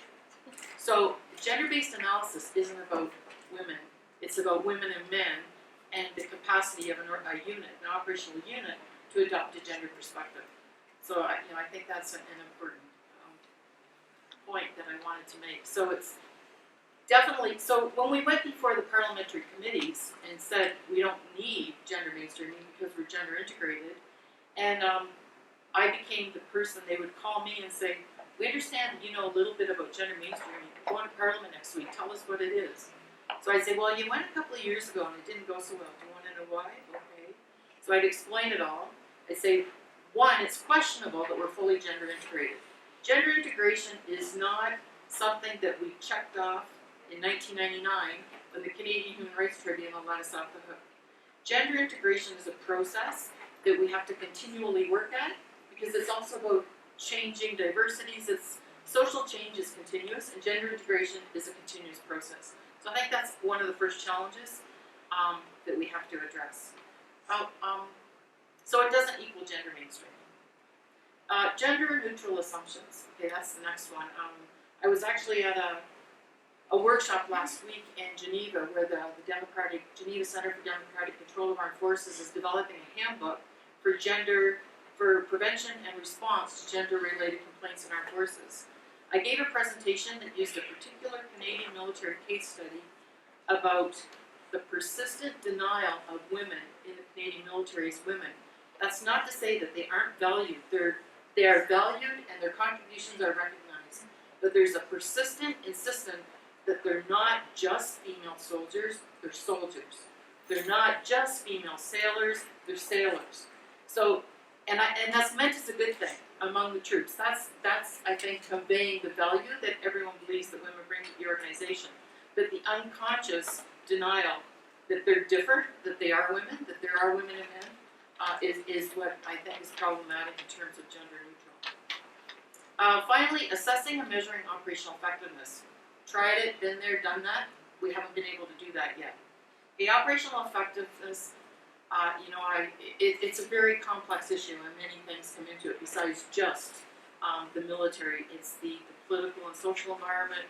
So gender-based analysis isn't about women, it's about women and men and the capacity of a unit, an operational unit, to adopt a gender perspective. So I think that's an important point that I wanted to make. So it's definitely, so when we went before the parliamentary committees and said we don't need gender mainstreaming because we're gender integrated, and I became the person, they would call me and say, we understand you know a little bit about gender mainstreaming. Go on to Parliament next week. Tell us what it is. So I'd say, well, you went a couple of years ago and it didn't go so well. Do you want to know why? Okay. So I'd explain it all. I'd say, one, it's questionable that we're fully gender integrated. Gender integration is not something that we checked off in 1999 when the Canadian Human Rights Tribunal let us off the hook. Gender integration is a process that we have to continually work at because it's also about changing diversities. It's social change is continuous, and gender integration is a continuous process. So I think that's one of the first challenges that we have to address. So it doesn't equal gender mainstreaming. Gender neutral assumptions. Okay, that's the next one. I was actually at a workshop last week in Geneva where the Geneva Center for Democratic Control of Armed Forces is developing a handbook for prevention and response to gender-related complaints in armed forces. I gave a presentation that used a particular Canadian military case study about the persistent denial of women in the Canadian military as women. That's not to say that they aren't valued. They are valued and their contributions are recognized. But there's a persistent insistence that they're not just female soldiers, they're soldiers. They're not just female sailors, they're sailors. So, and that's meant as a good thing among the troops. That's I think conveying the value that everyone believes that women bring to the organization. But the unconscious denial that they're different, that they are women, that there are women and men, is what I think is problematic in terms of gender neutral. Finally, assessing and measuring operational effectiveness. Tried it, been there, done that. We haven't been able to do that yet. The operational effectiveness, it's a very complex issue and many things come into it besides just the military. It's the political and social environment,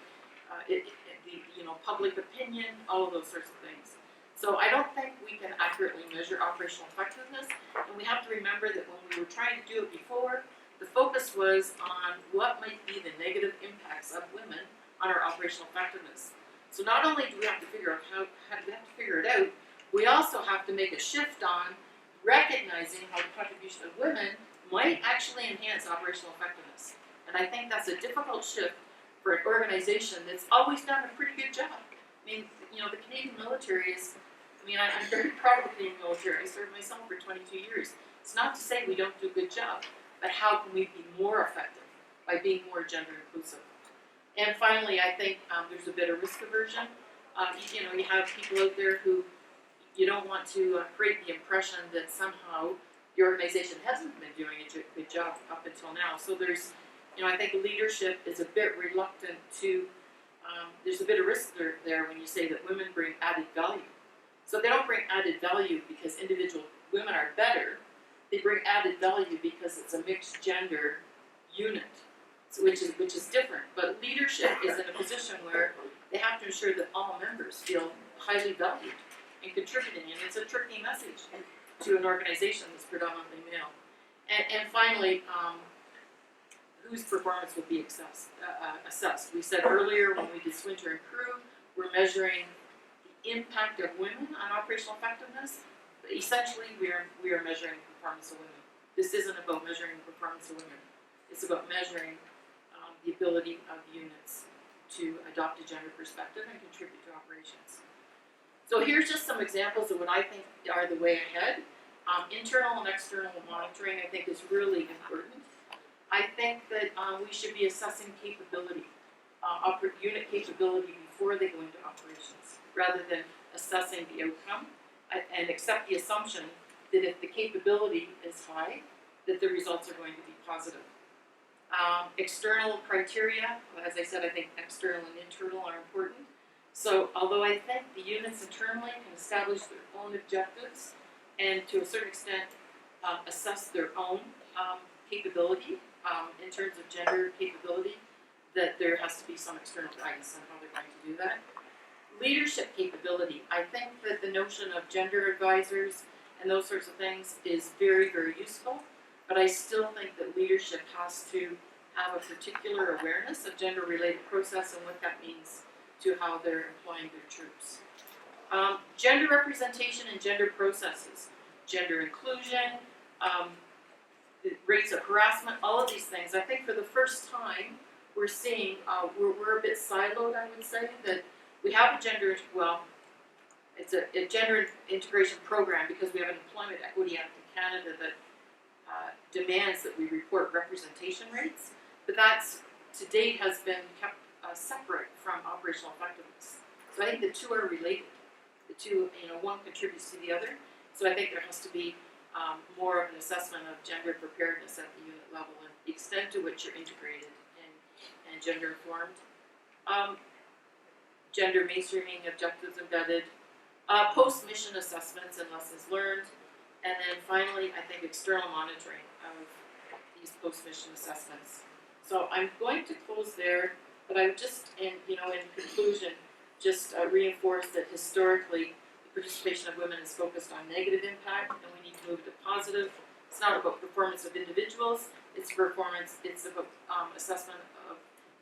public opinion, all of those sorts of things. So I don't think we can accurately measure operational effectiveness, and we have to remember that when we were trying to do it before, the focus was on what might be the negative impacts of women on our operational effectiveness. So not only do we have to figure out how we have to figure it out, we also have to make a shift on recognizing how the contribution of women might actually enhance operational effectiveness. And I think that's a difficult shift for an organization that's always done a pretty good job. I mean, the Canadian military is, I'm very proud of the Canadian military. I served myself for 22 years. It's not to say we don't do a good job, but how can we be more effective by being more gender inclusive? And finally, I think there's a bit of risk aversion. You have people out there who you don't want to create the impression that somehow the organization hasn't been doing a good job up until now. So there's, I think leadership is a bit reluctant to, there's a bit of risk there when you say that women bring added value. So they don't bring added value because individual women are better. They bring added value because it's a mixed gender unit, which is different. But leadership is in a position where they have to ensure that all members feel highly valued and contributing, and it's a tricky message to an organization that's predominantly male. And finally, whose performance will be assessed. We said earlier when we did Swinter and Crew, we're measuring the impact of women on operational effectiveness. But essentially, we are measuring the performance of women. This isn't about measuring the performance of women. It's about measuring the ability of units to adopt a gender perspective and contribute to operations. So here's just some examples of what I think are the way ahead. Internal and external monitoring, I think, is really important. I think that we should be assessing capability, unit capability before they go into operations, rather than assessing the outcome, and accept the assumption that if the capability is high, that the results are going to be positive. External criteria, as I said, I think external and internal are important. So although I think the units internally can establish their own objectives and to a certain extent assess their own capability in terms of gender capability, that there has to be some external guidance on how they're going to do that. Leadership capability, I think that the notion of gender advisors and those sorts of things is very, very useful, but I still think that leadership has to have a particular awareness of gender-related process and what that means to how they're employing their troops. Gender representation and gender processes, gender inclusion, rates of harassment, all of these things. I think for the first time we're seeing, we're a bit siloed, I would say, that we have a gender, it's a gender integration program because we have an Employment Equity Act in Canada that demands that we report representation rates, but that's, to date, has been kept separate from operational effectiveness. So I think the two are related. The two, one contributes to the other. So I think there has to be more of an assessment of gender preparedness at the unit level and the extent to which you're integrated and gender informed. Gender mainstreaming, objectives embedded, post-mission assessments and lessons learned, and then finally, I think external monitoring of these post-mission assessments. So I'm going to close there. But I would just, in conclusion, just reinforce that historically, the participation of women is focused on negative impact, and we need to move to positive. It's not about performance of individuals, it's performance, it's about assessment of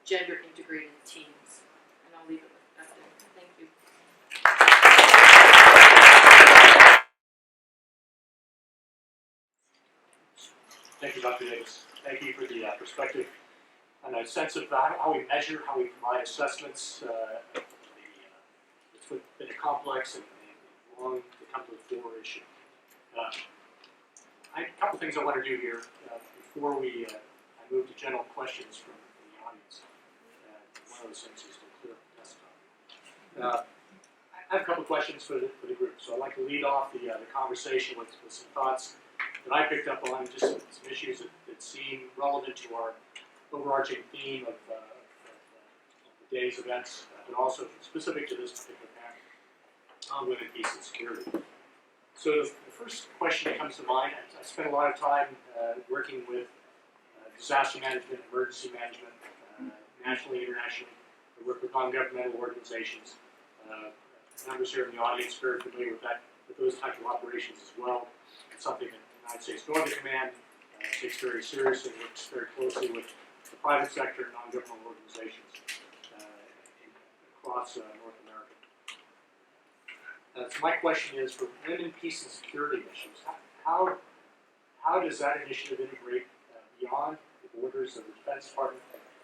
gender integrated teams. And I'll leave it with that there. Thank you. Thank you, Dr. Davis. Thank you for the perspective and a sense of how we measure, how we provide assessments. It's been a complex and long to come to the fore issue. A couple things I want to do here before I move to general questions from the audience. One of those things is to clear up the desktop. I have a couple questions for the group, so I'd like to lead off the conversation with some thoughts that I picked up on, just some issues that seem relevant to our overarching theme of the day's events, but also specific to this particular panel on women, peace, and security. So the first question that comes to mind, I spent a lot of time working with disaster management, emergency management, nationally, internationally. I work with non-governmental organizations. Members here in the audience are very familiar with those types of operations as well. It's something that the United States Northern Command takes very seriously and works very closely with the private sector and non-governmental organizations across North America. So my question is, for women, peace, and security missions, how does that initiative integrate beyond the borders of the Defense Department,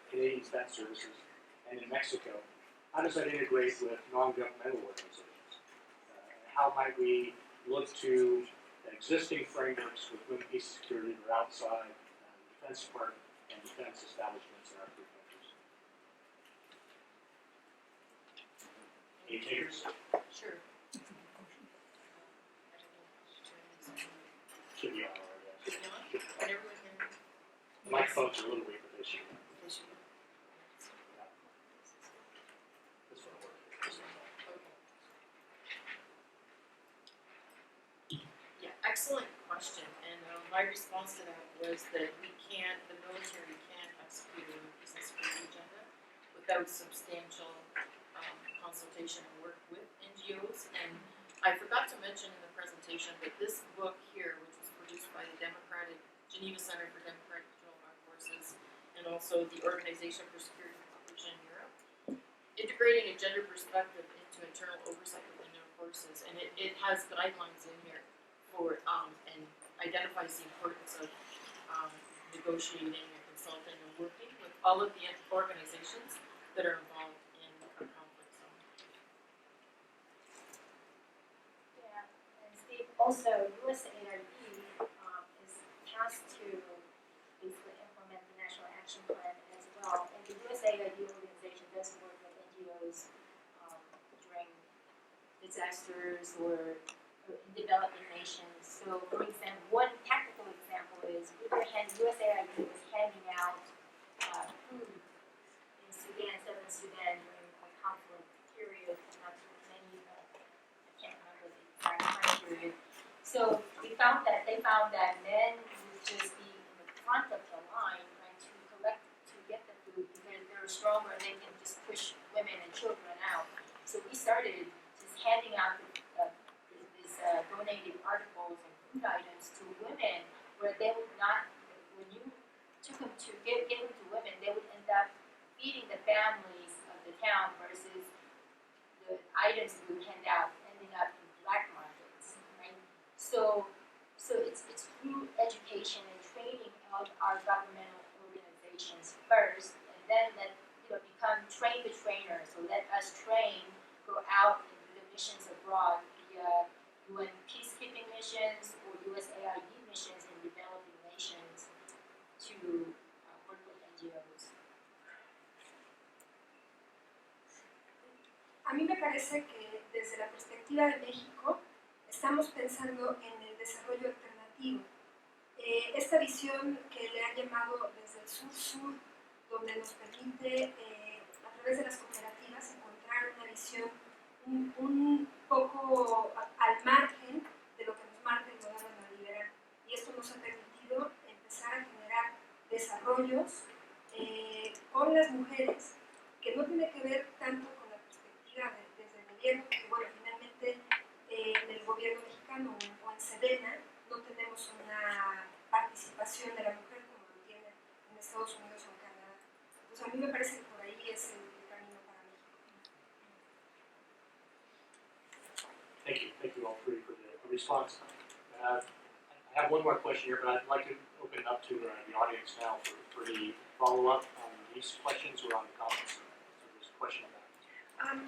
Canadian Defense Services, and in Mexico? How does that integrate with non-governmental organizations? How might we look to existing frameworks with women, peace, and security that are outside the Defense Department and defense establishments in our three countries? Any takers? Sure. Should be on already. Should be on? And everyone can. The microphones are a little weak, but they should. This one will work. Yeah, excellent question. And my response to that was that the military can't execute a business security agenda without substantial consultation and work with NGOs. And I forgot to mention in the presentation that this book here, which was produced by the Geneva Center for Democratic Control of Armed Forces, and also the Organization for Security and Cooperation in Europe, integrating a gender perspective into internal oversight within their forces. And it has guidelines in here for and identifies the importance of negotiating and consulting and working with all of the organizations that are involved in a conflict zone. Yeah, and Steve, also USAID is tasked to basically implement the National Action Plan as well. And the USAID organization does work with NGOs during disasters or in developing nations. So, for example, one tactical example is USAID was handing out food in Sudan, southern Sudan, during a conflict period, not too many, I can't remember the exact time period. So they found that men would just be in the front of the line trying to get the food because they're stronger and they can just push women and children out. So we started just handing out these donated articles and food items to women where they would not, when you took them to give them to women, they would end up feeding the families of the town versus the items we would hand out ending up in black markets, right? So it's through education and training of our governmental organizations first, and then train the trainers. So let us train, go out and do the missions abroad via UN peacekeeping missions or USAID missions in developing nations to work with NGOs. A mí me parece que desde la perspectiva de México estamos pensando en el desarrollo alternativo. Esta visión que le han llamado desde el sur-sur, donde nos permite a través de las cooperativas encontrar una visión un poco al margen de lo que nos marca el modelo neoliberal. Y esto nos ha permitido empezar a generar desarrollos con las mujeres Thank you all three for the response. I have one more question here, but I'd like to open it up to the audience now for the follow-up on these questions or on the comments. So there's a question about it.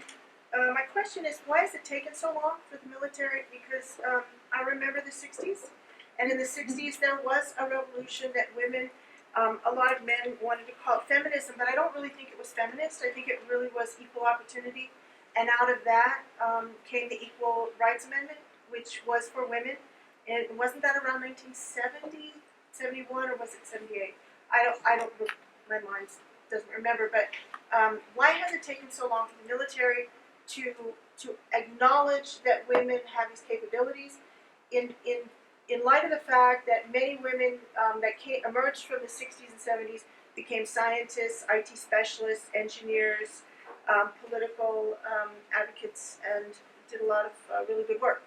My question is, why has it taken so long for the military? Because I remember the 60s, and in the 60s there was a revolution that women, a lot of men wanted to call it feminism, but I don't really think it was feminist. I think it really was equal opportunity, and out of that came the Equal Rights Amendment, which was for women. And wasn't that around 1970, 71, or was it 78? I don't, my mind doesn't remember, but why has it taken so long for the military to acknowledge that women have these capabilities in light of the fact that many women that emerged from the 60s and 70s became scientists, IT specialists, engineers, political advocates, and did a lot of really good work?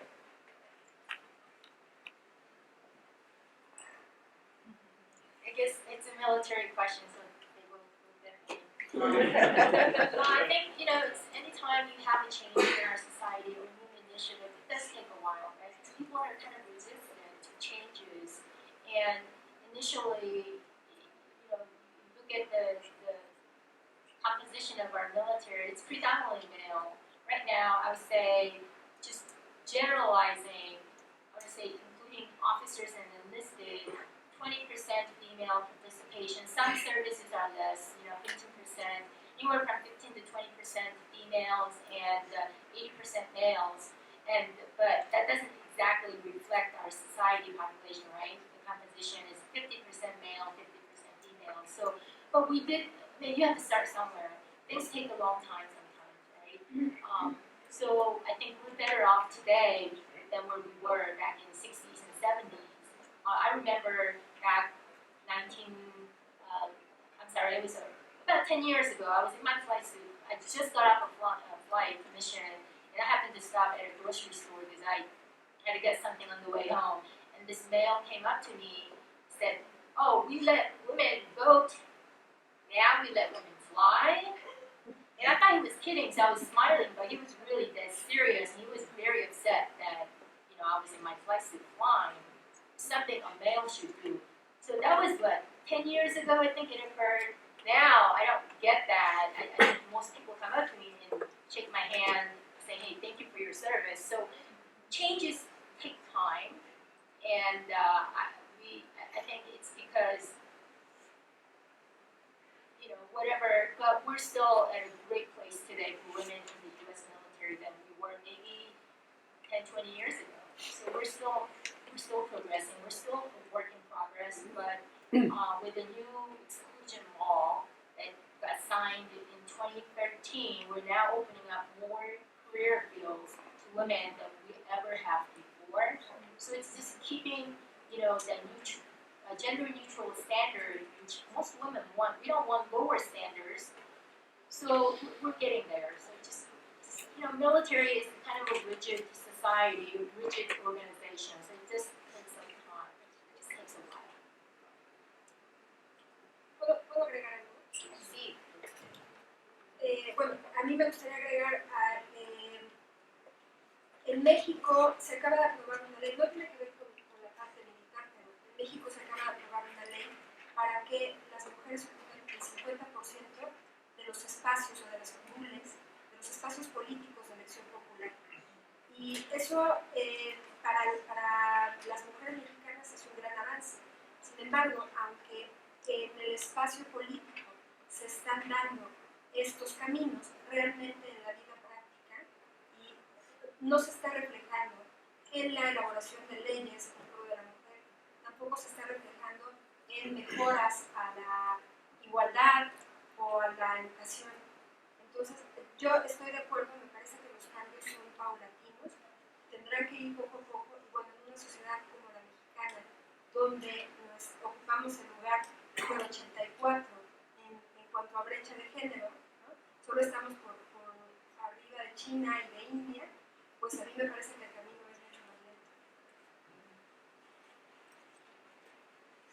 I guess it's a military question, so they will definitely. I think, it's anytime you have a change in our society or a new initiative, it does take a while, right? Because people are kind of resistant to changes. And initially, look at the composition of our military, it's predominantly male. Right now, I would say, just generalizing, I would say including officers and enlisted, 20% female participation. Some services are less, 15%, anywhere from 15 to 20% females and 80% males. But that doesn't exactly reflect our society population, right? The composition is 50% male, 50% female. So, but we did. You have to start somewhere. Things take a long time sometimes, right? So I think we're better off today than where we were back in the 60s and 70s. I remember back it was about 10 years ago, I was in my flight suit. I just got off a flight commission, and I happened to stop at a grocery store because I had to get something on the way home. And this male came up to me, said, "Oh, we let women vote, now we let women fly?" And I thought he was kidding, so I was smiling, but he was really dead serious, and he was very upset that, I was in my flight suit flying. Something a male should do. So that was, 10 years ago, I think it occurred. Now, I don't get that. I think most people come up to me and shake my hand, say, "Hey, thank you for your service." So changes take time, and I think it's because, whatever, but we're still at a great place today for women in the U.S. military than we were maybe 10, 20 years ago. So we're still progressing. We're still a work in progress, but with the new exclusion law that got signed in 2013, we're now opening up more career fields to women than we ever have before. So it's just keeping, a gender-neutral standard, which most women want. We don't want lower standards. So we're getting there. So just military is kind of a rigid society, a rigid organization. So it just takes some time. It just takes a while. ¿Puedo agregar algo? Sí. Bueno, a mí me gustaría agregar, en México se acaba de aprobar una ley, no tiene que ver con la parte militar, pero en México se acaba de aprobar una ley para que las mujeres ocupen el 50% de los espacios o de las curules, de los espacios políticos de elección popular. Y eso para las mujeres mexicanas es un gran avance. Sin embargo, aunque en el espacio político se están dando estos caminos, realmente en la vida práctica y no se está reflejando en la elaboración de leyes en pro de la mujer, tampoco se está reflejando en mejoras a la igualdad o a la educación. Entonces, yo estoy de acuerdo, me parece que los cambios son paulatinos, tendrán que ir poco a poco, y bueno, en una sociedad como la mexicana, donde nos ocupamos el lugar por 84 en cuanto a brecha de género, ¿no? Solo estamos por arriba de China y de India, pues a mí me parece que el camino es mucho más lento.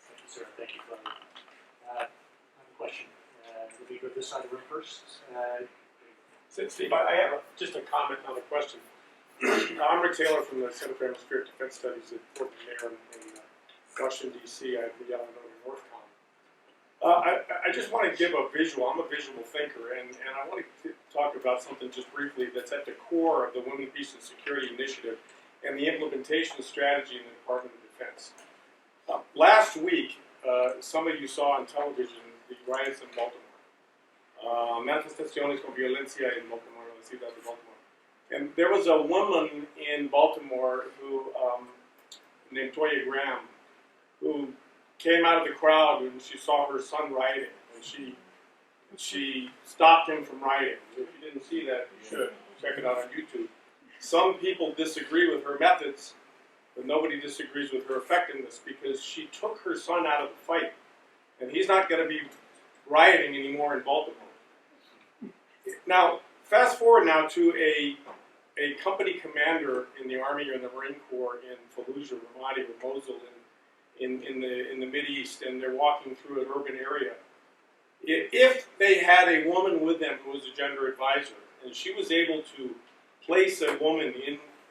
Thank you, sir. Thank you, Claudia. I have a question. Will we go this side of the room first? Steve, I have just a comment, not a question. I'm Rick Taylor from the Center for Atmospheric Defense Studies at Fort McNair in Washington, D.C. I have the Northcom. I just want to give a visual. I'm a visual thinker, and I want to talk about something just briefly that's at the core of the Women, Peace, and Security Initiative and the implementation strategy in the Department of Defense. Last week, some of you saw on television the riots in Baltimore. Manifestaciones con violencia en Baltimore, la ciudad de Baltimore. And there was a woman in Baltimore who, named Toya Graham, who came out of the crowd and she saw her son rioting, and she stopped him from rioting. If you didn't see that, you should check it out on YouTube. Some people disagree with her methods, but nobody disagrees with her effectiveness because she took her son out of the fight, and he's not going to be rioting anymore in Baltimore. Now, fast forward now to a company commander in the Army or in the Marine Corps in Fallujah, Ramadi, or Mosul in the Mideast, and they're walking through an urban area. If they had a woman with them who was a gender advisor, and she was able to place a woman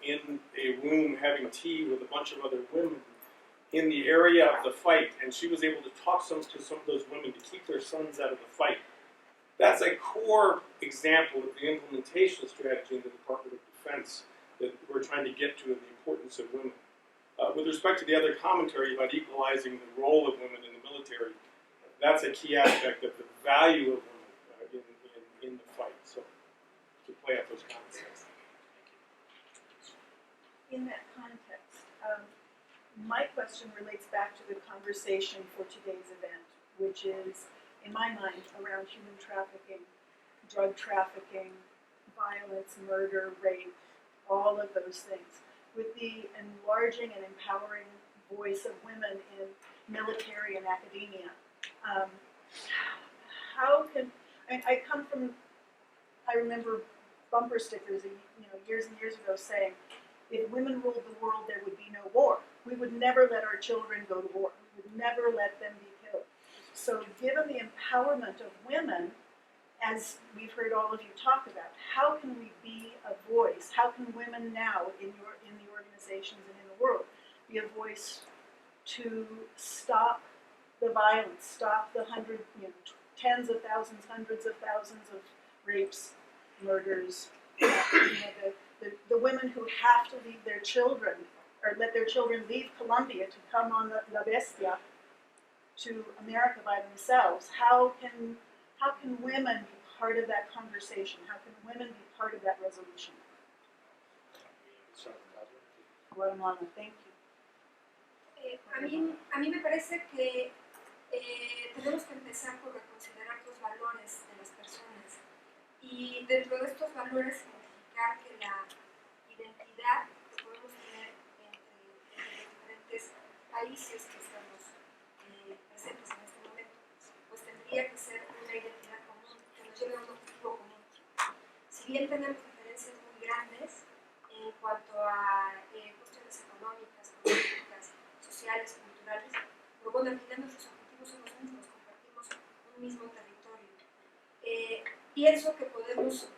in a room having tea with a bunch of other women in the area of the fight, and she was able to talk to some of those women to keep their sons out of the fight, that's a core example of the implementation strategy in the Department of Defense that we're trying to get to in the importance of women. With respect to the other commentary about equalizing the role of women in the military, that's a key aspect of the value of women in the fight. So, to play out those concepts. In that context, my question relates back to the conversation for today's event, which is, in my mind, around human trafficking, drug trafficking, violence, murder, rape, all of those things. With the enlarging and empowering voice of women in military and academia, how can, I remember bumper stickers, years and years ago saying, if women ruled the world, there would be no war. We would never let our children go to war. We would never let them be killed. So given the empowerment of women, as we've heard all of you talk about, how can we be a voice? How can women now in the organizations and in the world be a voice to stop the violence, stop the tens of thousands, hundreds of thousands of rapes, murders, the women who have to leave their children, or let their children leave Colombia to come on the La Bestia to America by themselves. How can women be part of that conversation? How can women be part of that resolution? Guatemala, thank you. A mí me parece que tenemos que empezar por reconsiderar los valores de las personas y dentro de estos valores significar que la identidad que podemos tener entre los diferentes países que estamos presentes en este momento, pues tendría que ser una identidad común que nos lleve a un objetivo común. Si bien tenemos diferencias muy grandes en cuanto a cuestiones económicas, políticas, sociales, culturales, pero bueno, al final nuestros objetivos son los mismos, compartimos un mismo territorio. Pienso que podemos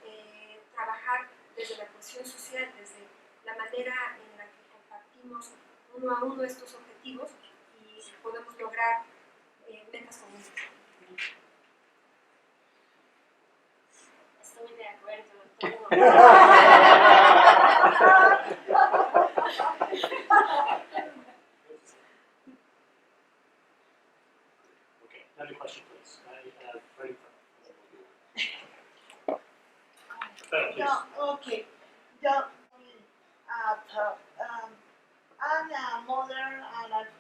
trabajar desde la cohesión social, desde la manera en la que compartimos uno a uno estos objetivos y podemos lograr metas comunes. Estoy de acuerdo. Okay, another question, please. Right in front. Please. Yeah, okay. I'm a mother and I've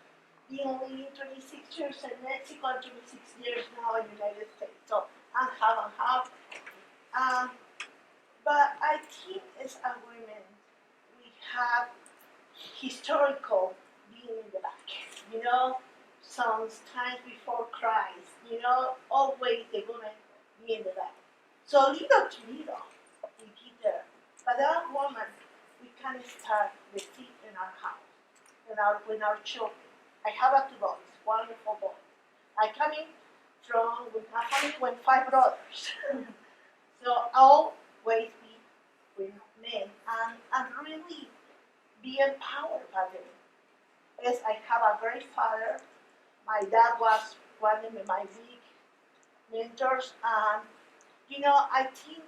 been living 26 years in Mexico and 26 years now in the United States. So I'm half and half. But I think as a women, we have historical being in the back. Sometimes before Christ, always the women be in the back. So little to little, we get there. But that woman, we can start the seed in our house, with our children. I have 2 boys, wonderful boys. I come in with a family with 5 brothers. So always be with men. And really really be empowered by them. Yes, I have a great father. My dad was one of my big mentors, and I think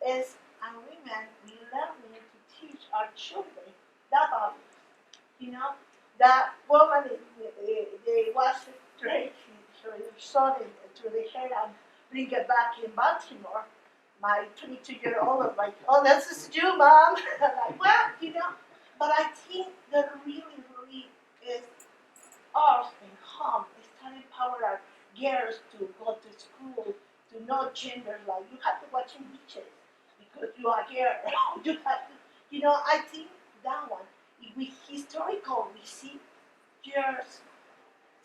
as a women, we learning to teach our children that values. That woman, they was straight her son to the head and bring it back in Baltimore. My 22-year-old was like, oh, this is you, mom. Like, well, but I think that really is us in home is to empower our girls to go to school, to know gender. Like, you have to watch in beaches because you are a girl. You have to, I think that one. If we historical, we see years,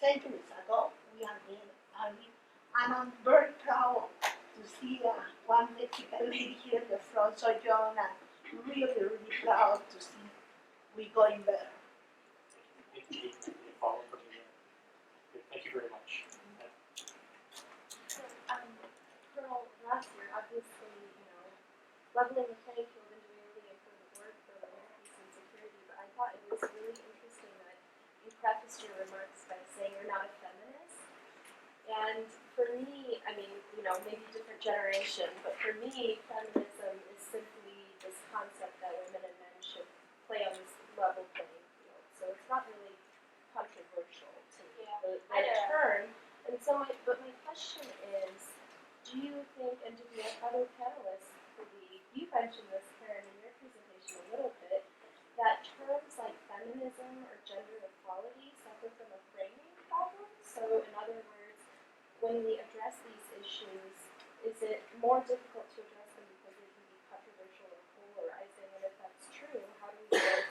centuries ago, we are there. And I'm very proud to see one Mexican lady here in the front, so young, and really proud to see we going better. Follow from the, good. Thank you very much. So, Colonel, last year, obviously, leveling the playing field and doing really important work for the peace and security, but I thought it was really interesting that you prefaced your remarks by saying you're not a feminist. And for me, I mean, maybe different generation, but for me, feminism is simply this concept that women and men should play on this level playing field. So it's not really controversial to me, the term. And so, but my question is, do you think, and do the other panelists believe, you mentioned this, Karen, in your presentation a little bit, that terms like feminism or gender equality suffer from a framing problem? So in other words, when we address these issues, is it more difficult to address them because they can be controversial or polarizing? And if that's true, how do we work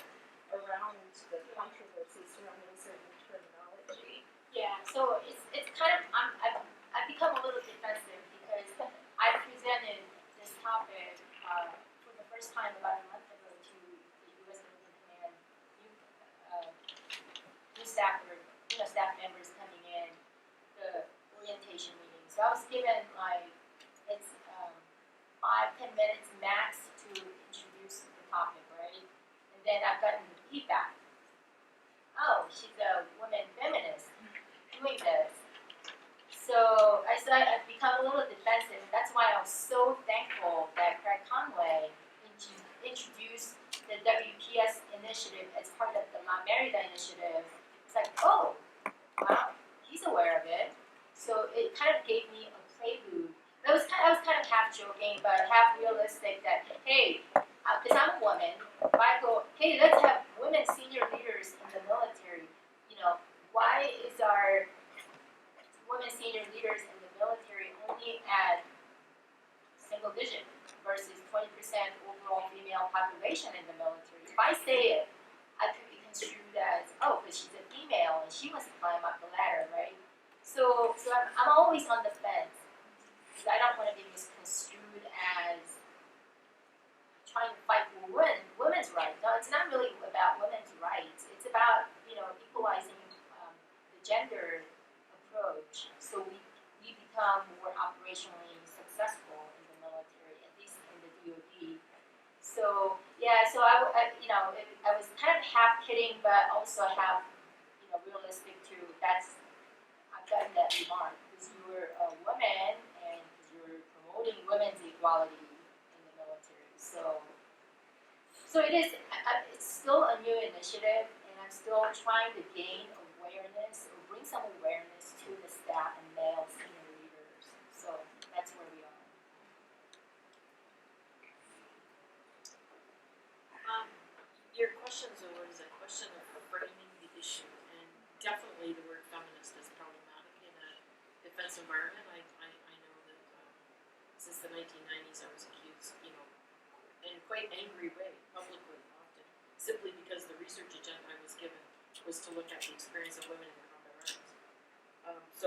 around the controversy surrounding certain terminology? Yeah, so it's kind of, I've become a little defensive because I presented this topic for the first time about a month ago to the U.S. Northern Command new staff members coming in, the orientation meeting. So I was given it's 5-10 minutes max to introduce the topic, right? And then I've gotten the feedback. Oh, she's a woman feminist doing this. So I've become a little defensive. That's why I was so thankful that Craig Conway introduced the WPS initiative as part of the La Merida initiative. It's like, oh, wow, he's aware of it. So it kind of gave me a prelude. I was kind of half joking, but half realistic that, hey, because I'm a woman, if I go, hey, let's have women senior leaders in the military, why is our women senior leaders in the military only at single digit versus 20% overall female population in the military? If I say it, I could be construed as, oh, because she's a female and she wants to climb up the ladder, right? So I'm always on the fence because I don't want to be misconstrued as trying to fight for women's rights. No, it's not really about women's rights. It's about equalizing the gender approach, so we become more operationally successful in the military, at least in the DoD. So yeah, so I was kind of half kidding, but also half realistic too. I've gotten that remark because you were a woman and you're promoting women's equality in the military. So it is. It's still a new initiative, and I'm still trying to gain awareness or bring some awareness to the staff and male senior leaders. So that's where we are. Your question, Zoe, is a question of framing the issue, and definitely the word feminist is problematic in a defense environment. I know that since the 1990s I was accused, in a quite angry way, publicly often, simply because the research agenda I was given was to look at the experience of women in combat arms.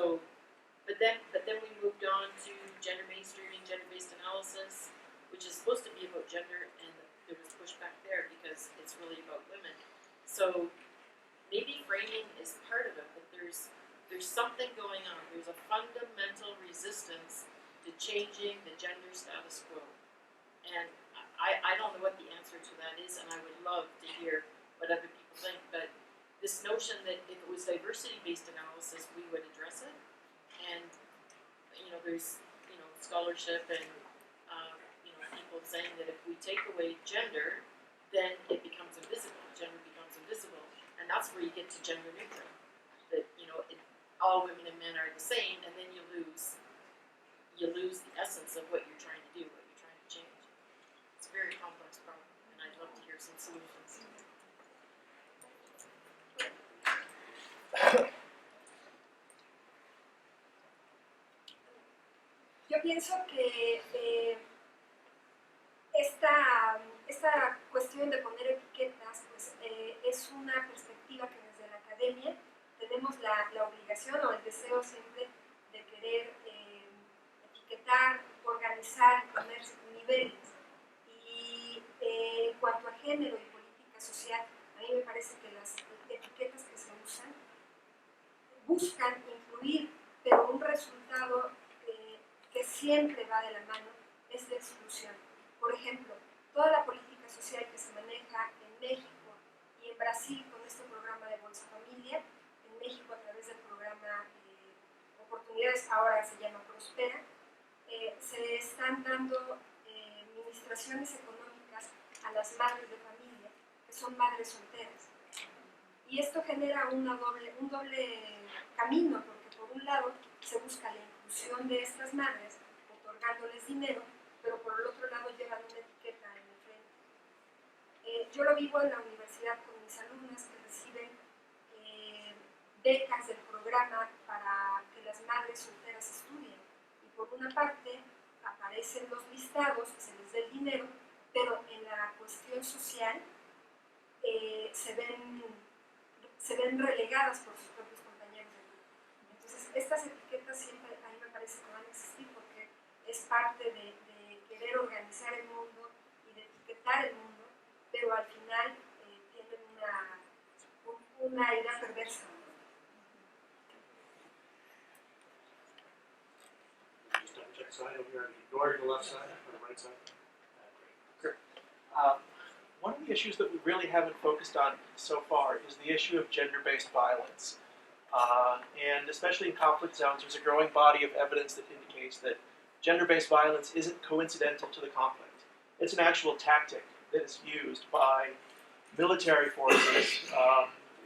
But then we moved on to gender mainstreaming, gender-based analysis, which is supposed to be about gender, and there was pushback there because it's really about women. So maybe framing is part of it, but there's something going on. There's a fundamental resistance to changing the gender status quo, and I don't know what the answer to that is, and I would love to hear what other people think, but this notion that if it was diversity-based analysis, we would address it, and, there's, scholarship and, people saying that if we take away gender, then it becomes invisible, gender becomes invisible, and that's where you get to gender neutral, that, all women and men are the same, and then you lose the essence of what you're trying to do, what you're trying to change. It's a very complex problem, and I'd love to hear some solutions. Yo pienso que esta cuestión de poner etiquetas pues, es una perspectiva que desde la academia tenemos la obligación o el deseo siempre de querer etiquetar, organizar, poner niveles. Y en cuanto a género y política social, a mí me parece que las etiquetas que se usan buscan incluir, pero un resultado que siempre va de la mano es la exclusión. Por ejemplo, toda la política social que se maneja en México y en Brasil con este programa de Bolsa Familia, en México a través del programa Oportunidades, ahora se llama Prospera, se están dando administraciones económicas a las madres de familia, que son madres solteras. Y esto genera un doble camino, porque por un lado se busca la inclusión de estas madres, otorgándoles dinero, pero por el otro lado llevan una etiqueta en el frente. Yo lo vivo en la universidad con mis alumnas que reciben becas del programa para que las madres solteras estudien. Y por una parte aparecen los listados, se les da el dinero, pero en la cuestión social se ven relegadas por sus propios compañeros de grupo. Entonces, estas etiquetas siempre a mí me parece que van a existir porque es parte de querer organizar el mundo y de etiquetar el mundo, pero al final tienen una idea perversa. Just double check side over here, door to the left side or the right side. Great. One of the issues that we really haven't focused on so far is the issue of gender-based violence. And especially in conflict zones, there's a growing body of evidence that indicates that gender-based violence isn't coincidental to the conflict. It's an actual tactic that is used by military forces,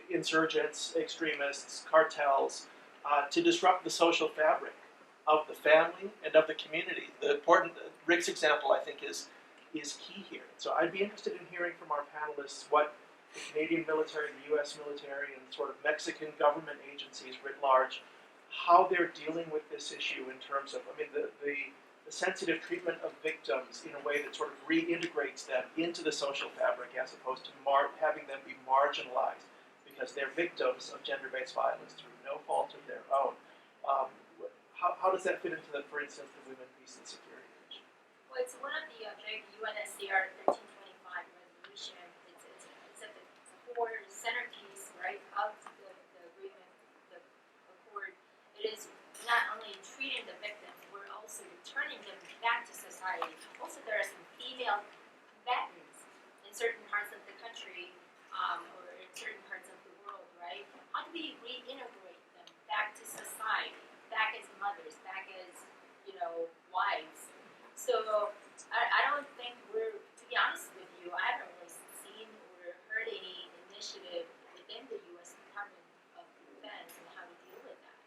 insurgents, extremists, cartels, to disrupt the social fabric of the family and of the community. The important, Rick's example, I think, is key here. So I'd be interested in hearing from our panelists what the Canadian military, the US military, and sort of Mexican government agencies writ large, how they're dealing with this issue in terms of, the sensitive treatment of victims in a way that sort of reintegrates them into the social fabric as opposed to having them be marginalized because they're victims of gender-based violence through no fault of their own. How does that fit into, for instance, the Women, Peace, and Security issue? Well, it's one of the UNSCR 1325 resolution. It's at the core centerpiece, right, of the agreement, the accord. It is not only treating the victims, we're also returning them back to society. Also, there are some female combatants in certain parts of the country or in certain parts of the world, right? How do we reintegrate them back to society, back as mothers, back as, wives? So I don't think to be honest with you, I haven't really seen or heard any initiative within the U.S. Department of Defense on how to deal with that.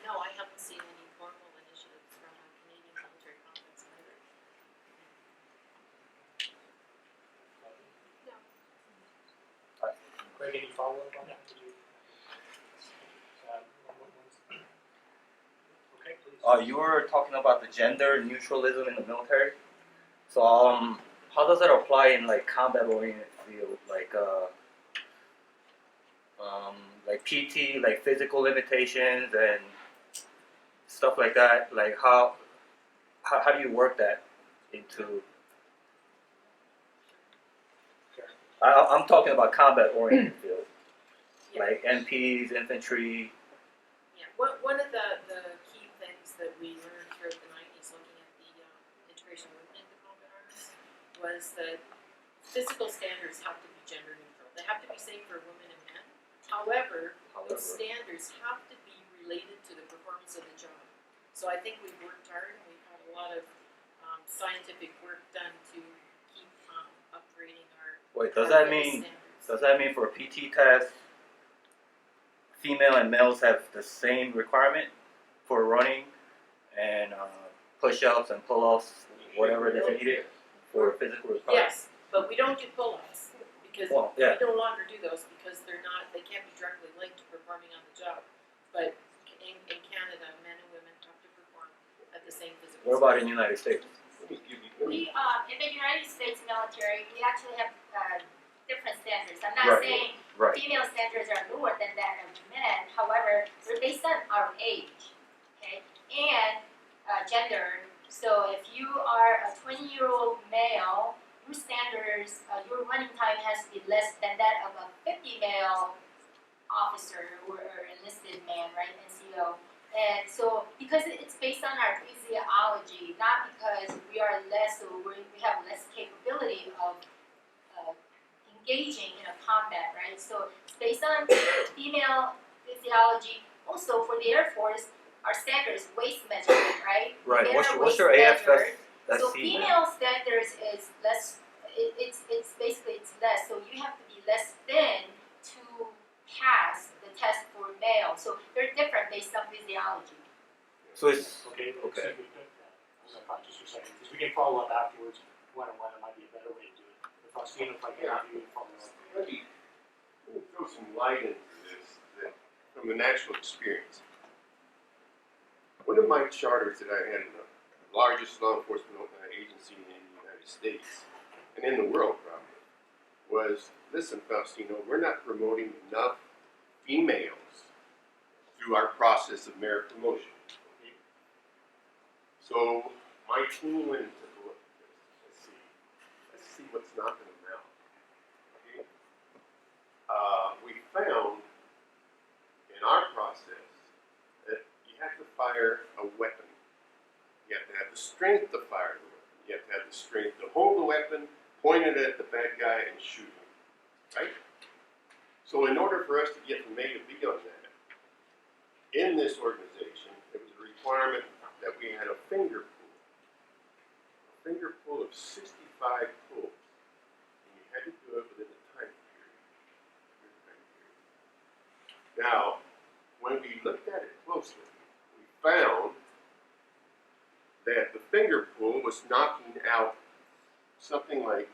No, I haven't seen any formal initiatives from a Canadian military complex either. Greg, any follow-up on that? Did you? Okay, please. You were talking about the gender neutralism in the military. So, how does that apply in like combat-oriented field, like PT, like physical limitations and stuff like that? Like how do you work that into? I'm talking about combat-oriented field, like MPs, infantry. Yeah, one of the key things that we learned throughout the 90s looking at the Integration of Women into Combat Arms was that physical standards have to be gender neutral. They have to be safe for women and men. However, those standards have to be related to the performance of the job. So I think we've worked hard and we've had a lot of scientific work done to keep upgrading our Wait, does our that fitness mean standards. for a PT test, female and males have the same requirement for running and push-ups and pull-ups, whatever that's needed for physical requirement? Yes, but we don't do pull-ups because Well, yeah. we no longer do those because they can't be directly linked to performing on the job. But in Canada, men and women have to perform at the same physical What about in standard. the United States? We, in the United States military, we actually have different standards. I'm not Right. saying Right. female standards are lower than that of men. However, they're based on our age, okay, and gender. So if you are a 20-year-old male, your standards, your running time has to be less than that of a 50 male officer or enlisted man, right, NCO. And so, because it's based on our physiology, not because we are less or we have less capability of engaging in a combat, right? So it's based on female physiology. Also, for the Air Force, our standard is waist measurement, right? Right. Get our What's waist your AFS? measured. That's So female. female standards is less. It's basically it's less. So you have to be less thin to pass the test for male. So they're different based on physiology. So it's Okay, Okay. Hold on just for a second, because we can follow up afterwards, one-on-one, it might be a better way to do it. If Faustino, if I can have you follow up. Let me throw some light into this from the actual experience. One of my charters that I had in the largest law enforcement agency in the United States, and in the world probably, was, listen, Faustino, we're not promoting enough females through our process of merit promotion. So my team went and took a look at this. Let's see what's knocking them out. Okay? We found in our process that you have to fire a weapon. You have to have the strength to fire the weapon. You have to have the strength to hold the weapon, point it at the bad guy, and shoot him. Right? So in order for us to get from A to B on that, in this organization, it was a requirement that we had a finger pull. A finger pull of 65 pulls. And you had to do it within a time period. Now, when we looked at it closely, we found that the finger pull was knocking out something like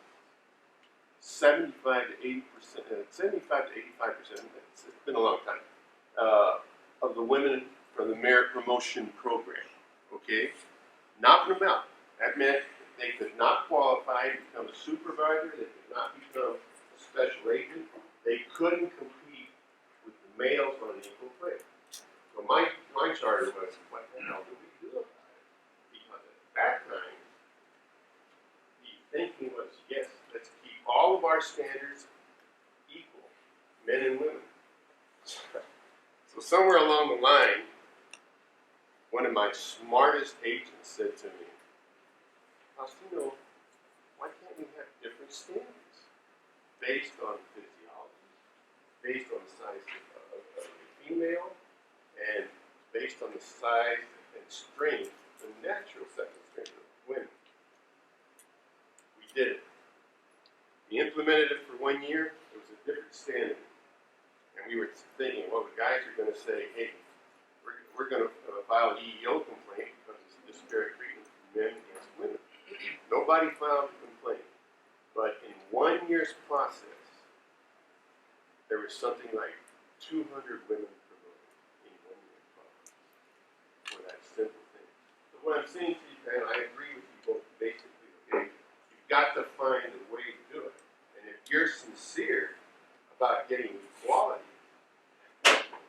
75 to 80%, 75 to 85%, it's been a long time, of the women from the merit promotion program, okay? Knocking them out. That meant they could not qualify to become a supervisor, they could not become a special agent, they couldn't compete with the males on an equal plane. So my charter was, what the hell do we do about it? Because at that time, the thinking was, yes, let's keep all of our standards equal, men and women. So somewhere along the line, one of my smartest agents said to me, Faustino, why can't we have different standards based on physiology, based on the size of the female, and based on the size and strength, the natural second strength of women? We did it. We implemented it for 1 year. It was a different standard. And we were thinking, well, the guys are going to say, hey, we're going to file an EEO complaint because it's disparate treatment of men against women. Nobody filed a complaint. But in 1 year's process, there was something like 200 women promoted in 1 year's process for that simple thing. So what I'm saying to you, man, I agree with you both basically, okay? You've got to find a way to do it. And if you're sincere about getting equality,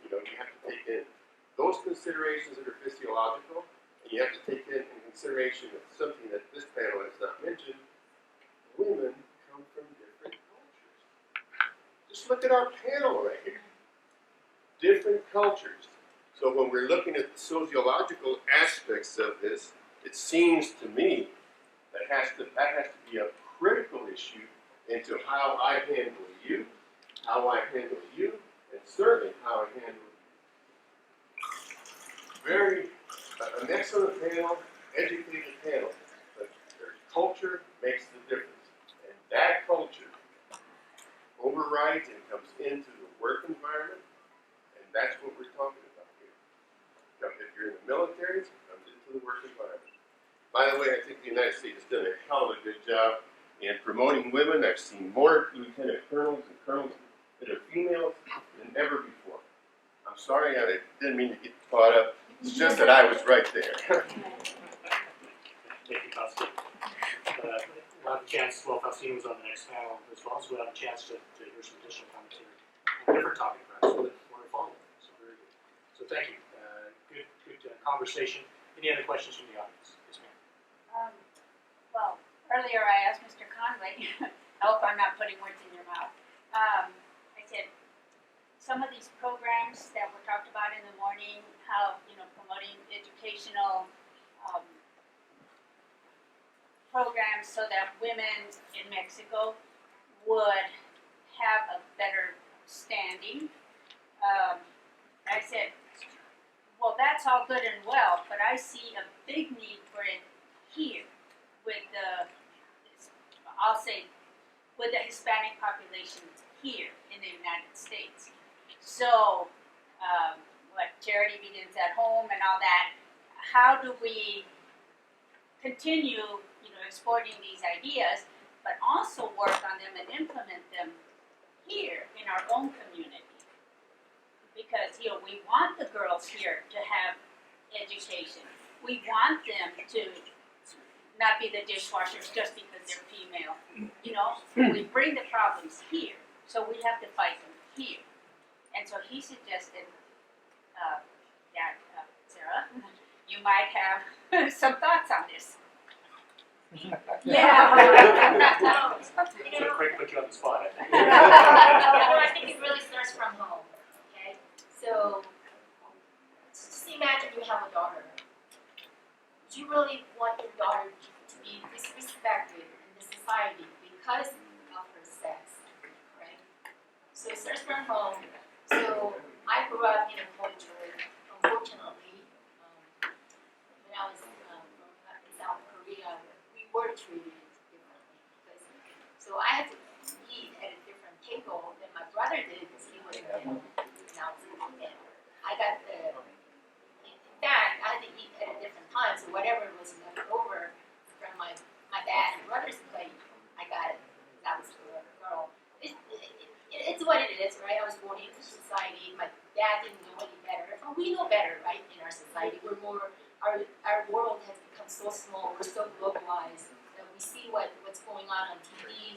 you have to take in those considerations that are physiological, and you have to take in consideration of something that this panel has not mentioned. Women come from different cultures. Just look at our panel right here. Different cultures. So when we're looking at the sociological aspects of this, it seems to me has to be a critical issue into how I handle you, how I handle you, and certainly how I handle you. An excellent panel, educated panel, but their culture makes the difference. And that culture overrides and comes into the work environment, and that's what we're talking about here. Now, if you're in the military, it comes into the work environment. By the way, I think the United States has done a hell of a good job in promoting women. I've seen more lieutenant colonels and colonels that are females than ever before. I'm sorry, I didn't mean to get caught up. It's just that I was right there. Thank you, Faustine. We'll have a chance, well, Faustine was on the next panel as well, so we'll have a chance to hear some additional commentary on a different topic, perhaps, so that we're following. So very good. So thank you. Good conversation. Any other questions from the audience? Yes, ma'am. Well, earlier I asked Mr. Conway, I hope I'm not putting words in your mouth. I said, some of these programs that were talked about in the morning, how, promoting educational programs so that women in Mexico would have a better standing. I said, well, that's all good and well, but I see a big need for it here with with the Hispanic population here in the United States. So, what charity begins at home and all that, how do we continue, exporting these ideas, but also work on them and implement them here in our own community? Because, we want the girls here to have education. We want them to not be the dishwashers just because they're female. We bring the problems here, so we have to fight them here. And so he suggested that, Sarah, you might have some thoughts on this. Yeah. So quick, put you on the spot. I think it really starts from home. Okay, so just imagine you have a daughter. Do you really want your daughter to be disrespected in the society because of her sex, right? So it starts from home. So I grew up in a culture, unfortunately, when I was growing up in South Korea, we were treated differently. So I had to eat at a different table than my brother did because he was a male and I was a female. In fact, I had to eat at a different time, so whatever was left over from my dad and brother's plate, I got it. That was for a girl. It's what it is, right? I was born into society. My dad didn't know any better. But we know better, right? In our society, our world has become so small. We're so globalized that we see what's going on TV,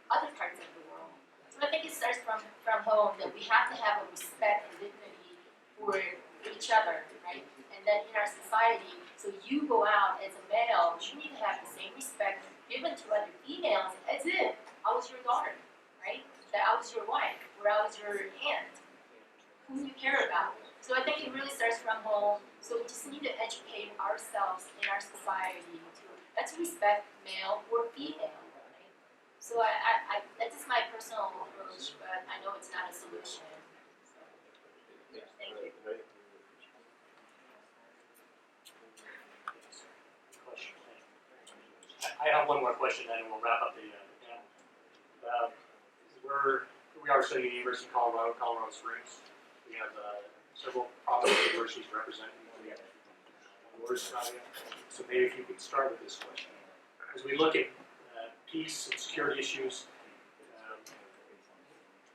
other parts of the world. So I think it starts from home that we have to have a respect and dignity for each other, right? And then in our society, so you go out as a male, you need to have the same respect given to other females as if I was your daughter, right? That I was your wife, or I was your aunt, who you care about. So I think it really starts from home. So we just need to educate ourselves in our society to let's respect male or female, right? So I that's just my personal approach, but I know it's not a solution. So, thank you. I have one more question, then we'll wrap up the panel. We are studying the University of Colorado Springs. We have several prominent universities represented. We have Australia. So maybe if you could start with this question. As we look at peace and security issues,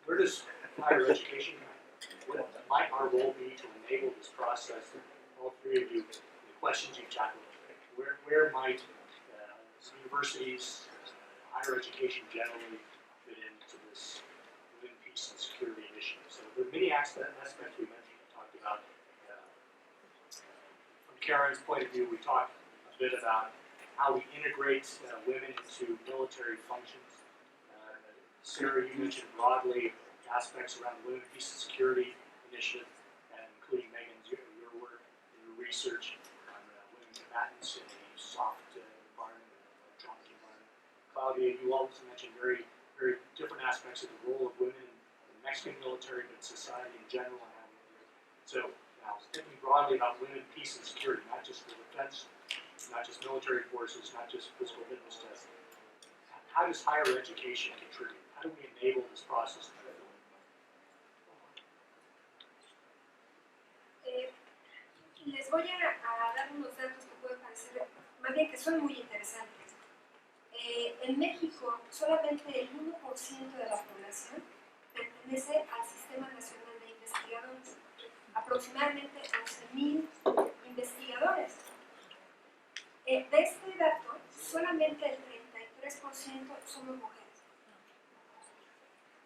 where does higher education, what might our role be to enable this process? All three of you, the questions you've tackled, where might universities, higher education generally fit into this within peace and security initiative? So there are many aspects we mentioned. We talked about, from Karen's point of view, we talked a bit about how we integrate women into military functions. Sarah, you mentioned broadly aspects around the Women, Peace and Security Initiative, including Megan's your work, your research on women combatants in a soft environment, electronic Claudia, you also mentioned very different aspects of the role of women in the Mexican military, but society in general. And how we live. So now, thinking broadly about women, peace, and security, not just the defense, not just military forces, not just physical fitness tests. How does higher education contribute? How do we enable this process? Les voy a dar unos datos que pueden parecer, más bien que son muy interesantes. En México, solamente el 1% de la población pertenece al Sistema Nacional de Investigadores. Aproximadamente 11,000 investigadores. De este dato, solamente el 33% somos mujeres.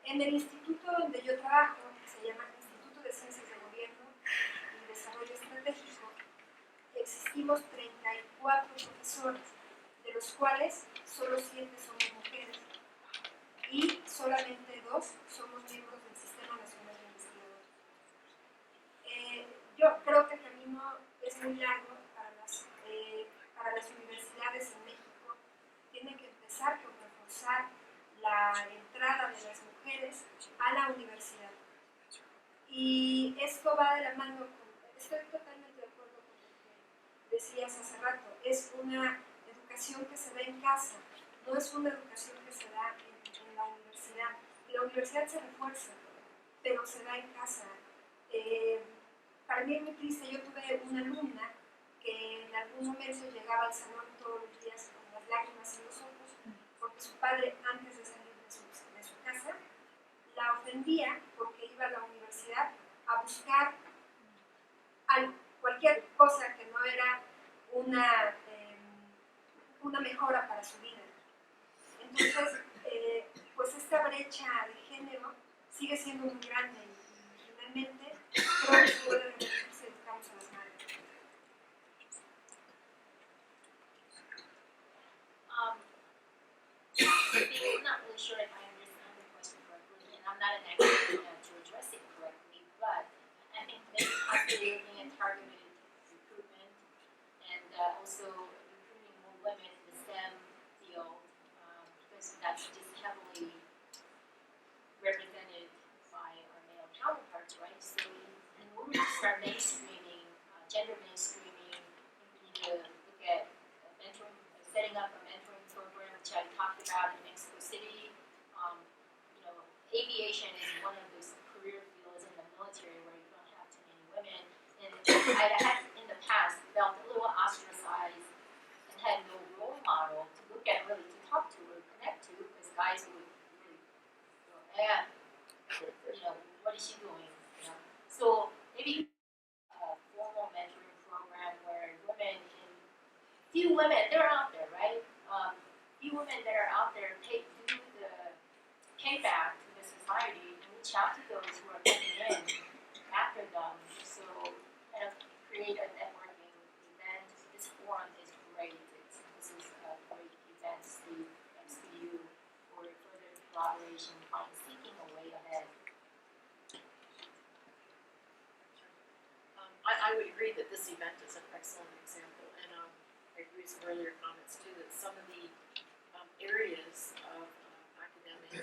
En el instituto donde yo trabajo, que se llama Instituto de Ciencias de Gobierno y Desarrollo Estratégico, existimos 34 profesores, de los cuales solo 7 somos mujeres y solamente 2 somos miembros del Sistema Nacional de Investigadores. Yo creo que el camino es muy largo para las universidades en México. Tienen que empezar por reforzar la entrada de las mujeres a la universidad. Y esto va de la mano con, estoy totalmente de acuerdo con lo que decías hace rato, es una educación que se da en casa, no es una educación que se da en la universidad. La universidad se refuerza, pero se da en casa. Para mí es muy triste, yo tuve una alumna que en algún momento llegaba al salón todos los días con las lágrimas en los ojos, porque su padre, antes de salir de su casa, la ofendía porque iba a la universidad a buscar cualquier cosa que no era una mejora para su vida. Entonces, pues esta brecha de género sigue siendo muy grande y finalmente creo que puede revertirse si educamos a las madres. I'm not really sure if I understand the question correctly, and I'm not an expert to address it correctly, but I think maybe possibly looking at targeted recruitment and also recruiting more women in the STEM field, because that's just heavily represented by our male counterparts, right? So in order to start mainstreaming, gender mainstreaming, we need to look at mentoring, setting up a mentoring program, which I talked about in Mexico City. Aviation is one of those career fields in the military where you don't have too many women. And I had in the past felt a little ostracized and had no role model to look at, really to talk to or connect to, because guys would really go, what is she doing? So maybe a formal mentoring program where few women, they're out there, right? Few women that are out there do the pay back to the society and reach out to those who are coming in after them. So kind of create a networking event. This forum is great. This is a great event, Steve, thanks to you for further collaboration, seeking a way ahead. I would agree that this event is an excellent example, and I agree with some earlier comments too, that some of the areas of academic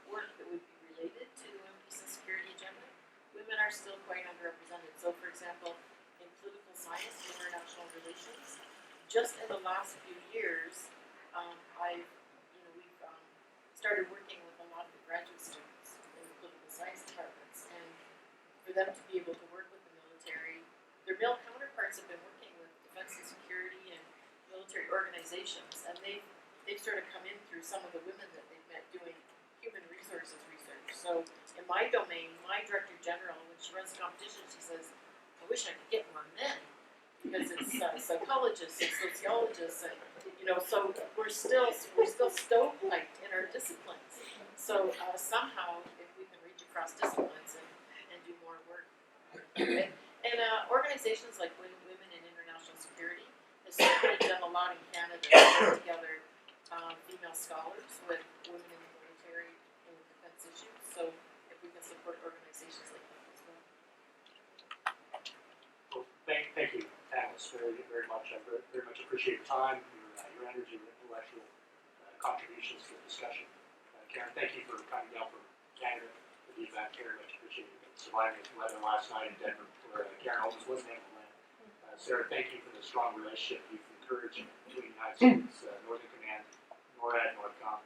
work that would be related to the peace and security agenda, women are still quite underrepresented. So for example, in political science and international relations, just in the last few years, we've started working with a lot of the graduate students in the political science departments, and for them to be able to work with the military, their male counterparts have been working with defense and security and military organizations, and they've sort of come in through some of the women that they've met doing human resources research. So in my domain, my director general, when she runs competitions, she says, I wish I could get more men, because it's psychologists and sociologists, and so we're still stovepiped in our disciplines. So somehow, if we can reach across disciplines and do more work. And organizations like Women in International Security has certainly done a lot in Canada to put together female scholars with women in the military and with defense issues. So if we can support organizations like that as well. Well, thank you, panelists, very much. I very much appreciate your time, your energy, your intellectual contributions Karen, thank you for coming down from Canada for the event. Very much appreciate you surviving the weather last night in Denver, where Karen almost wasn't able to land. Sarah, thank you for the strong relationship you've encouraged between the United States Northern Command, NORAD, NORTHCOM,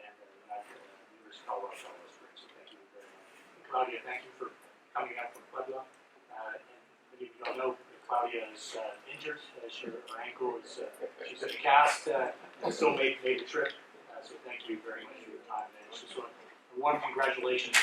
and University of Colorado, Colorado Springs. So thank you very much. And Claudia, thank you for coming up from Puebla. And if you don't know, Claudia is injured. Her ankle is, she's in a cast, and still made the trip. So thank you very much for your time. And it's just one congratulations.